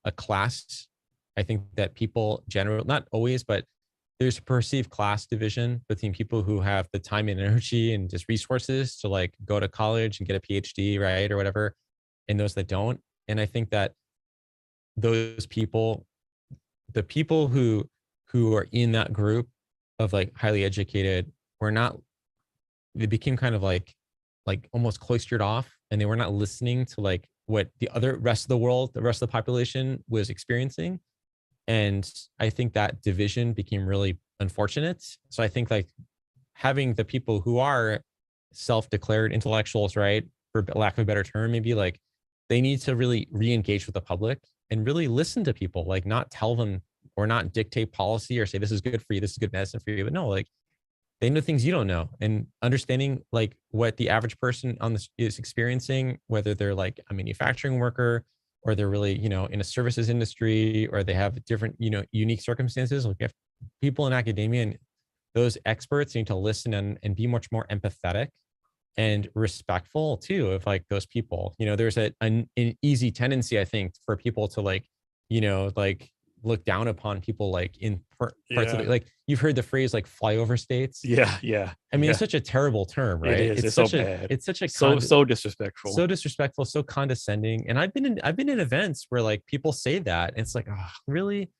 a class. I think that people generally, not always, but there's a perceived class division between people who have the time and energy and just resources to like go to college and get a PhD, right, or whatever, and those that don't. And I think that those people, the people who are in that group of like highly educated, they became kind of like almost cloistered off, and they were not listening to like what the rest of the world, the rest of the population was experiencing. And I think that division became really unfortunate. So I think like having the people who are self-declared intellectuals, right, for lack of a better term, maybe like they need to really re-engage with the public and really listen to people, like not tell them or not dictate policy or say, this is good for you, this is good medicine for you. But no, like they know things you don't know, and understanding like what the average person on this is experiencing, whether they're like a manufacturing worker, or they're really, in a services industry, or they have different, unique circumstances. Like if people in academia and those experts need to listen and be much more empathetic and respectful too of like those people. There's an easy tendency, I think, for people to like, like look down upon people like in parts of it. Like you've heard the phrase like flyover states. Yeah. I mean, it's such a terrible term, right? It is. It's so bad. It's such a so disrespectful. So disrespectful, so condescending. And I've been in events where like people say that, and it's like, oh, really?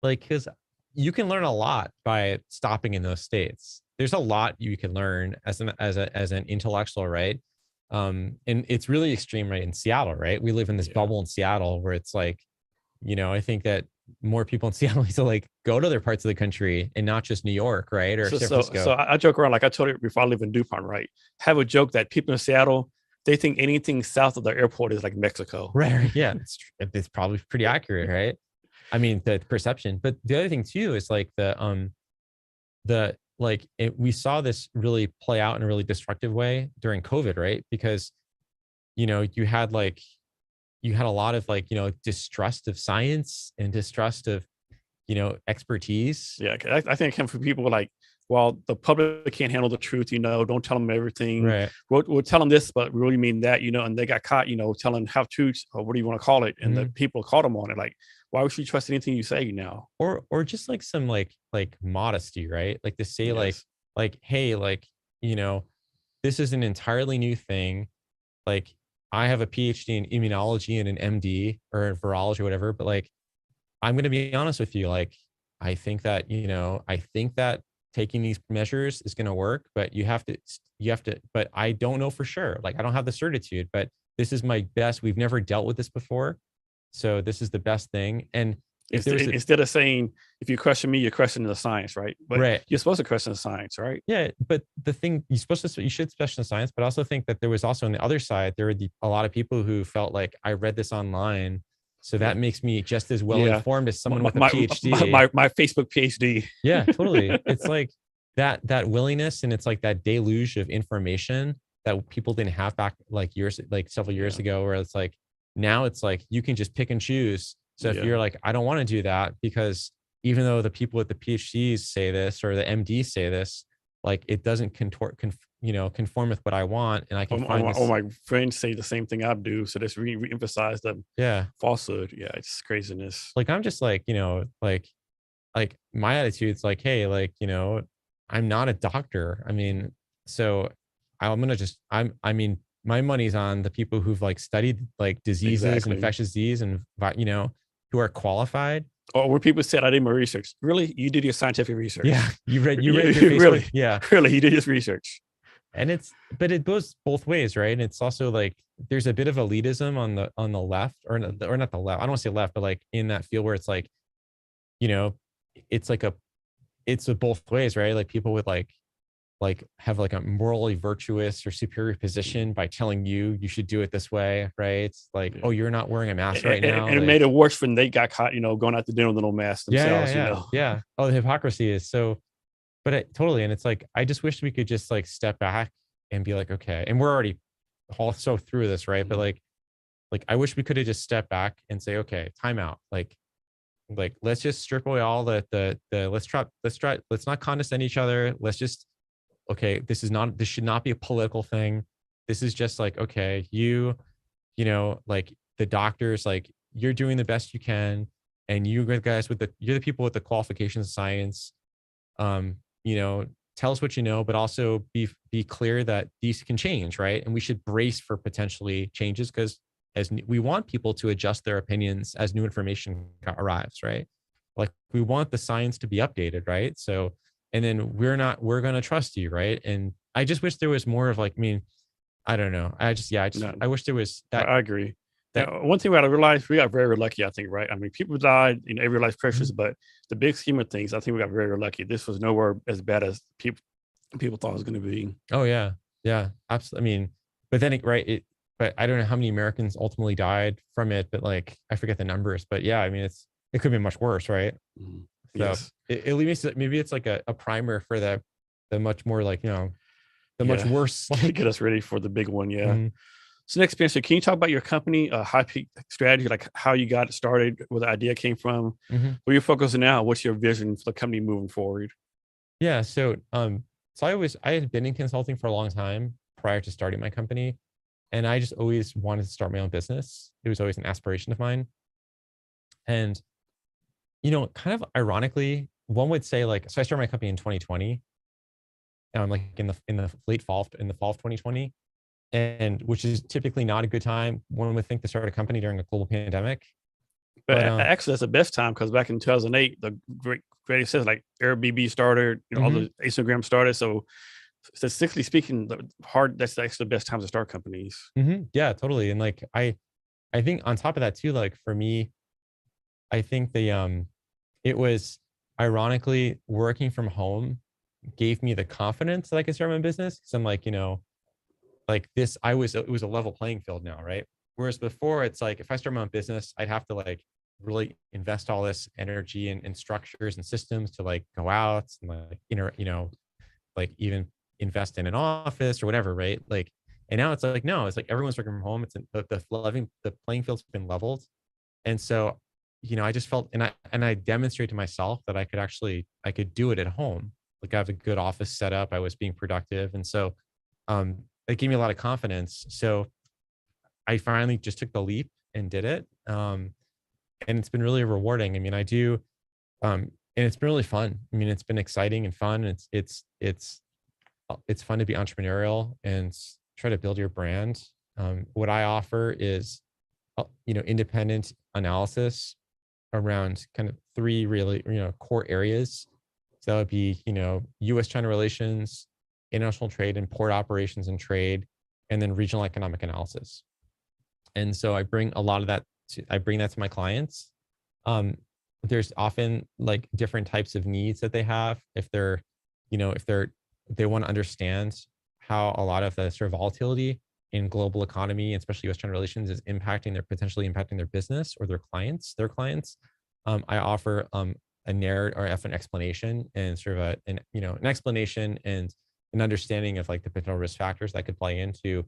Like, because you can learn a lot by stopping in those states. There's a lot you can learn as an intellectual, right? And it's really extreme, right? In Seattle, right? We live in this bubble in Seattle where it's like, I think that more people in Seattle to like go to other parts of the country and not just New York, right? Or San So Francisco. I joke around, like I told you before I live in DuPont, right? Have a joke that people in Seattle, they think anything south of the airport is like Mexico. Right. Yeah. It's probably pretty accurate, right? I mean, the perception. But the other thing too is like we saw this really play out in a really destructive way during COVID, right? Because, you had a lot of like, distrust of science and distrust of, expertise. Yeah, I think it comes from people like, well, the public can't handle the truth, don't tell them everything. Right. We'll tell them this, but we really mean that, and they got caught, telling half truths, or what do you want to call it? And the people caught them on it. Like, why would you trust anything you say now? Or just like some like modesty, right? Like to say like, hey, like, this is an entirely new thing. Like I have a PhD in immunology and an MD or in virology or whatever, but like, I'm going to be honest with you. Like, I think that taking these measures is going to work, but you have to, but I don't know for sure. Like, I don't have the certitude, but this is my best. We've never dealt with this before. So this is the best thing. And instead of saying, if you question me, you're questioning the science, right? But right. You're supposed to question the science, right? Yeah. But the thing you should question the science, but also think that there was also on the other side, there were a lot of people who felt like I read this online. So that makes me just as well informed as someone with a PhD. My Facebook PhD. Yeah, totally. It's like that willingness, and it's like that deluge of information that people didn't have back like several years ago, where it's like now it's like you can just pick and choose. So if you're like, I don't want to do that because even though the people with the PhDs say this or the MDs say this, like it doesn't conform with what I want, and I can find this. All my friends say the same thing I do, so this re-emphasize the falsehood. Yeah, it's craziness. Like I'm just like like my attitude's like, hey, like I'm not a doctor. I mean, so I'm gonna just I mean, my money's on the people who've like studied like diseases, and infectious disease, and who are qualified. Or where people said, I did my research. Really? You did your scientific research. Yeah. You read your Facebook. Really? Yeah. Really, you did your research. And but it goes both ways, right? And it's also like, there's a bit of elitism on the left, or not the left. I don't want to say left, but like in that field where it's like, it's like it's both ways, right? Like people would like have like a morally virtuous or superior position by telling you should do it this way, right? It's like, oh, you're not wearing a mask right now. And it made it worse when they got caught, going out to dinner with no mask themselves. Yeah. Oh, the hypocrisy is so, but totally. And it's like, I just wish we could just like step back and be like, okay. And we're already all so through this, right? But like I wish we could have just stepped back and say, okay, time out. Like let's just strip away all let's not condescend each other. Let's just, okay, this should not be a political thing. This is just like, okay, like the doctors, like you're doing the best you can. And you guys you're the people with the qualifications of science. Tell us what you know, but also be clear that these can change, right? And we should brace for potentially changes, because as we want people to adjust their opinions as new information arrives, right? Like we want the science to be updated, right? So, and then we're going to trust you, right? And I just wish there was more of like, I mean, I don't know. I wish there was that. I agree. One thing we got to realize, we got very lucky, I think, right? I mean, people died, every life's precious, but the big scheme of things, I think we got very lucky. This was nowhere as bad as people thought it was going to be. Oh yeah. Yeah, absolutely. I mean, but then but I don't know how many Americans ultimately died from it, but like, I forget the numbers, but yeah, I mean, it could be much worse, right? Mm-hmm. So yes. Maybe it's like a primer for the much more like, much worse. To get us ready for the big one. Yeah. Mm-hmm. So next, Spencer, can you talk about your company, High Peak Strategy, like how you got it started, where the idea came from, where you're focusing now? What's your vision for the company moving forward? Yeah. So, I had been in consulting for a long time prior to starting my company, and I just always wanted to start my own business. It was always an aspiration of mine. And, kind of ironically, one would say like, so I started my company in 2020, like in the fall of 2020. And which is typically not a good time, one would think, to start a company during a global pandemic. But actually, that's the best time, because back in 2008, the great says like Airbnb started, all the Instagram started. So statistically speaking, that's actually the best time to start companies. Yeah, totally. And like I think on top of that too, like for me, I think it was ironically working from home gave me the confidence that I could start my business. Cause I'm like, like this, it was a level playing field now, right? Whereas before it's like, if I start my own business, I'd have to like really invest all this energy and structures and systems to like go out and like, like even invest in an office or whatever, right? Like, and now it's like, no, it's like everyone's working from home. It's the playing field's been leveled. And so, I just felt, and I demonstrated to myself that I could do it at home. Like I have a good office set up. I was being productive. And so, it gave me a lot of confidence. So I finally just took the leap and did it. And it's been really rewarding. I mean, and it's been really fun. I mean, it's been exciting and fun. It's fun to be entrepreneurial and try to build your brand. What I offer is, independent analysis around kind of three really, core areas. So that would be, U.S.-China relations, international trade and port operations and trade, and then regional economic analysis. And so I bring a lot of that I bring that to my clients. There's often like different types of needs that they have. If they're, they want to understand how a lot of the sort of volatility in global economy, especially U.S.-China relations, is potentially impacting their business or their clients. I offer a narrative or an explanation and sort of an explanation and an understanding of like the potential risk factors that could play into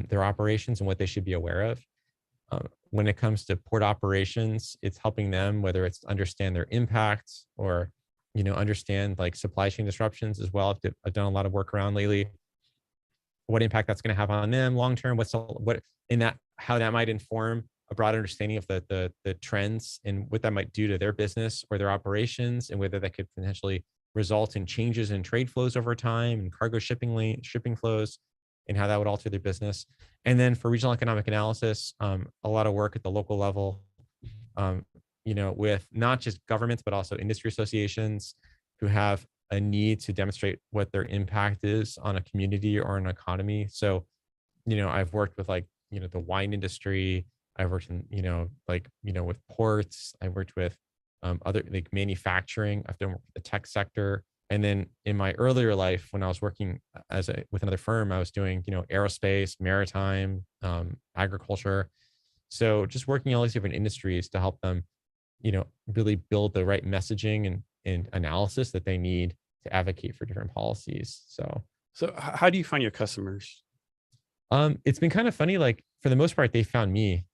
their operations and what they should be aware of. When it comes to port operations, it's helping them, whether it's understand their impacts or, understand like supply chain disruptions as well. I've done a lot of work around lately, what impact that's going to have on them long term, how that might inform a broad understanding of the trends and what that might do to their business or their operations, and whether that could potentially result in changes in trade flows over time and cargo shipping flows, and how that would alter their business. And then for regional economic analysis, a lot of work at the local level, with not just governments, but also industry associations who have a need to demonstrate what their impact is on a community or an economy. So, I've worked with like, the wine industry. I've worked in, with ports. I've worked with other like manufacturing. I've done work with the tech sector. And then in my earlier life, when I was working with another firm, I was doing, aerospace, maritime, agriculture. So just working in all these different industries to help them, really build the right messaging and analysis that they need to advocate for different policies. So how do you find your customers? It's been kind of funny. Like for the most part, they found me.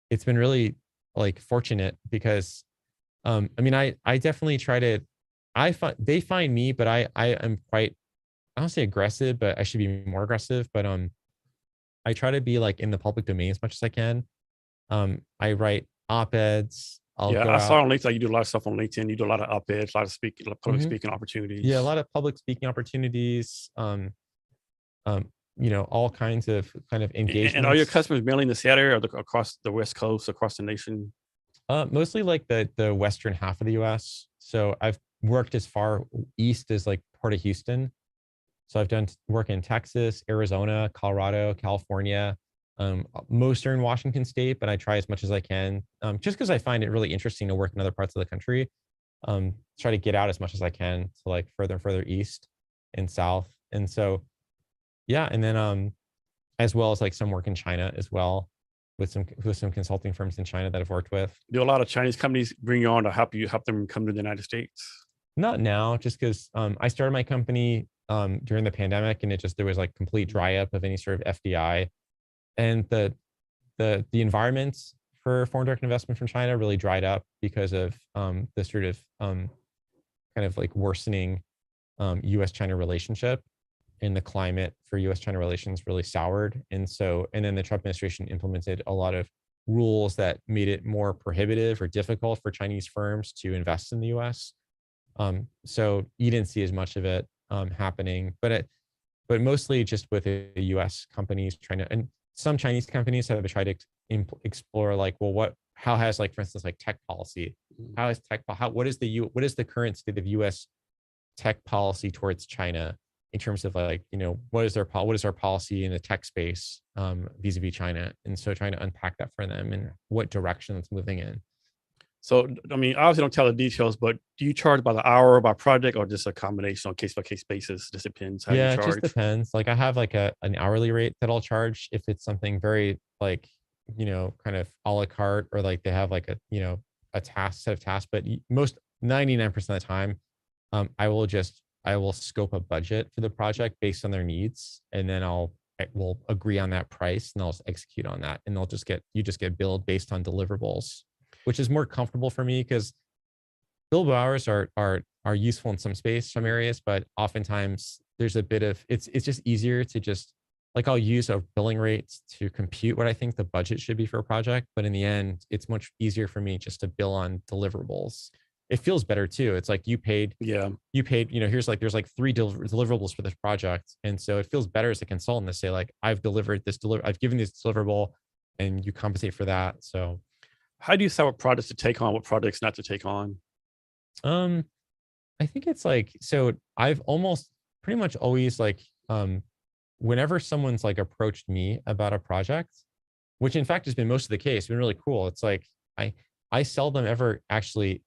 It's been really like fortunate because, I mean, I definitely try to, they find me, but I am quite, I don't say aggressive, but I should be more aggressive. But I try to be like in the public domain as much as I can. I write op-eds. I'll Yeah, go I saw out. on LinkedIn you do a lot of stuff on LinkedIn. You do a lot of op-eds, a lot of public Mhm. speaking Yeah, a opportunities. lot of public speaking opportunities. All kinds of kind of And are your engagements. customers mainly in the Seattle area or across the West Coast, across the nation? Mostly like the western half of the U.S. So I've worked as far east as like Port of Houston. So I've done work in Texas, Arizona, Colorado, California. Most are in Washington State, but I try as much as I can, just because I find it really interesting to work in other parts of the country. Try to get out as much as I can to like further and further east and south. And so, yeah, and then as well as like some work in China as well with some consulting firms in China that I've worked with. Do a lot of Chinese companies bring you on to help them come to the United States? Not now, just because I started my company during the pandemic, and there was like complete dry up of any sort of FDI, and the environment for foreign direct investment from China really dried up because of the sort of kind of like worsening U.S.-China relationship, and the climate for U.S.-China relations really soured. And then the Trump administration implemented a lot of rules that made it more prohibitive or difficult for Chinese firms to invest in the U.S. So you didn't see as much of it happening, but mostly just with the U.S. companies trying to, and some Chinese companies have tried to explore like, well, how has like, for instance, like tech policy, what is the current state of U.S. tech policy towards China in terms of like, what is our policy in the tech space vis-a-vis China? And so trying to unpack that for them and what direction it's moving in. So, I mean, obviously don't tell the details, but do you charge by the hour, by project, or just a combination on case by case basis? Just depends how you Yeah, it just charge. depends. Like I have like an hourly rate that I'll charge if it's something very like, kind of a la carte, or like they have like a set of tasks. But most 99% of the time, I will scope a budget for the project based on their needs, and then we'll agree on that price, and I'll execute on that, and you just get billed based on deliverables, which is more comfortable for me because billable hours are useful in some areas, but oftentimes there's a bit of it's just easier to just like I'll use a billing rate to compute what I think the budget should be for a project, but in the end, it's much easier for me just to bill on deliverables. It feels better too. It's like Yeah. here's like there's like three deliverables for this project, and so it feels better as a consultant to say like I've given this deliverable, and you compensate for that. So How do you decide what projects to take on, what projects not to take on? um I think it's like, so I've almost pretty much always like, whenever someone's like approached me about a project, which in fact has been most of the case, been really cool. It's like, I, I seldom ever actually,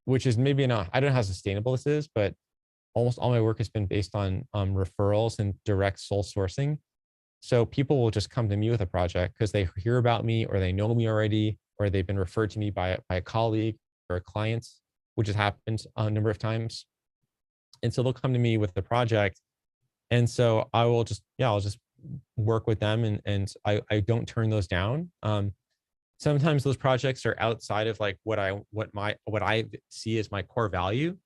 which is maybe not, I don't know how sustainable this is, but almost all my work has been based on referrals and direct sole sourcing. So people will just come to me with a project because they hear about me, or they know me already, or they've been referred to me by a colleague or a client, which has happened a number of times. And so they'll come to me with the project. And so I'll just work with them, and I don't turn those down. Sometimes those projects are outside of like what I see as my core value.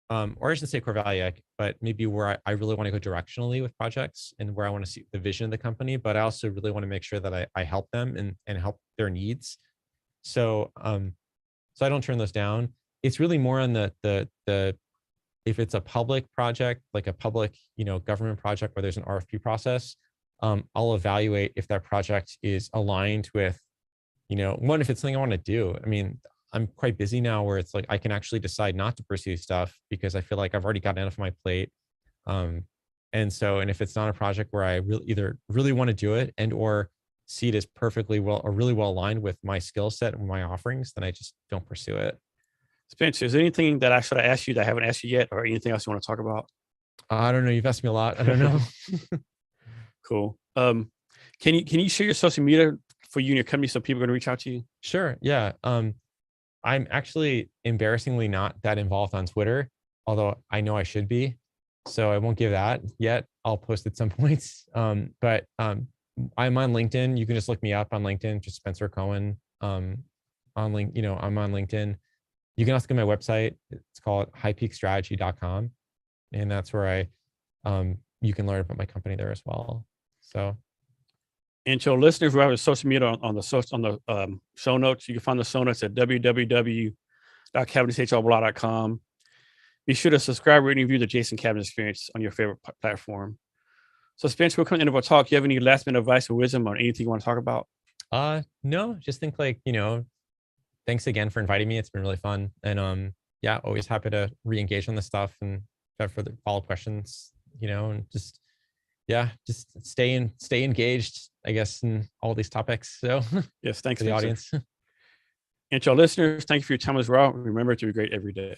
Or I shouldn't say core value, but maybe where I really want to go directionally with projects, and where I want to see the vision of the company, but I also really want to make sure that I help them and help their needs. So, so I don't turn those down. It's really more on the if it's a public project, like a public, government project where there's an RFP process, I'll evaluate if that project is aligned with, one, if it's something I want to do. I mean, I'm quite busy now where it's like I can actually decide not to pursue stuff because I feel like I've already got enough on my plate. Um, and if it's not a project where I either really want to do it and or see it as perfectly well or really well aligned with my skill set and my offerings, then I just don't pursue it. Spencer, is there anything that I should have asked you that I haven't asked you yet, or anything else you want to talk about? I don't know. You've asked me a lot. I don't know. Cool. Can you share your social media for you and your company so people are going to reach out to you? Sure. Yeah. I'm actually embarrassingly not that involved on Twitter, although I know I should be. So I won't give that yet. I'll post at some points. But I'm on LinkedIn. You can just look me up on LinkedIn, just Spencer Cohen. I'm on LinkedIn. You can also go to my website. It's called highpeakstrategy.com. And that's where you can learn about my company there as well. So, and to our listeners who have a social media on the show notes, you can find the show notes at www.cabinetshrblog.com. Be sure to subscribe, rate, and review the Jason Cabinet Experience on your favorite platform. So, Spencer, we'll come to the end of our talk. You have any last minute advice or wisdom on anything you want to talk about? No, just think like, thanks again for inviting me. It's been really fun. And yeah, always happy to re-engage on this stuff and have further follow-up questions, and just stay engaged, I guess, in all these topics. So yes, thanks for the audience. And to our listeners, thank you for your time as well. Remember to be great every day.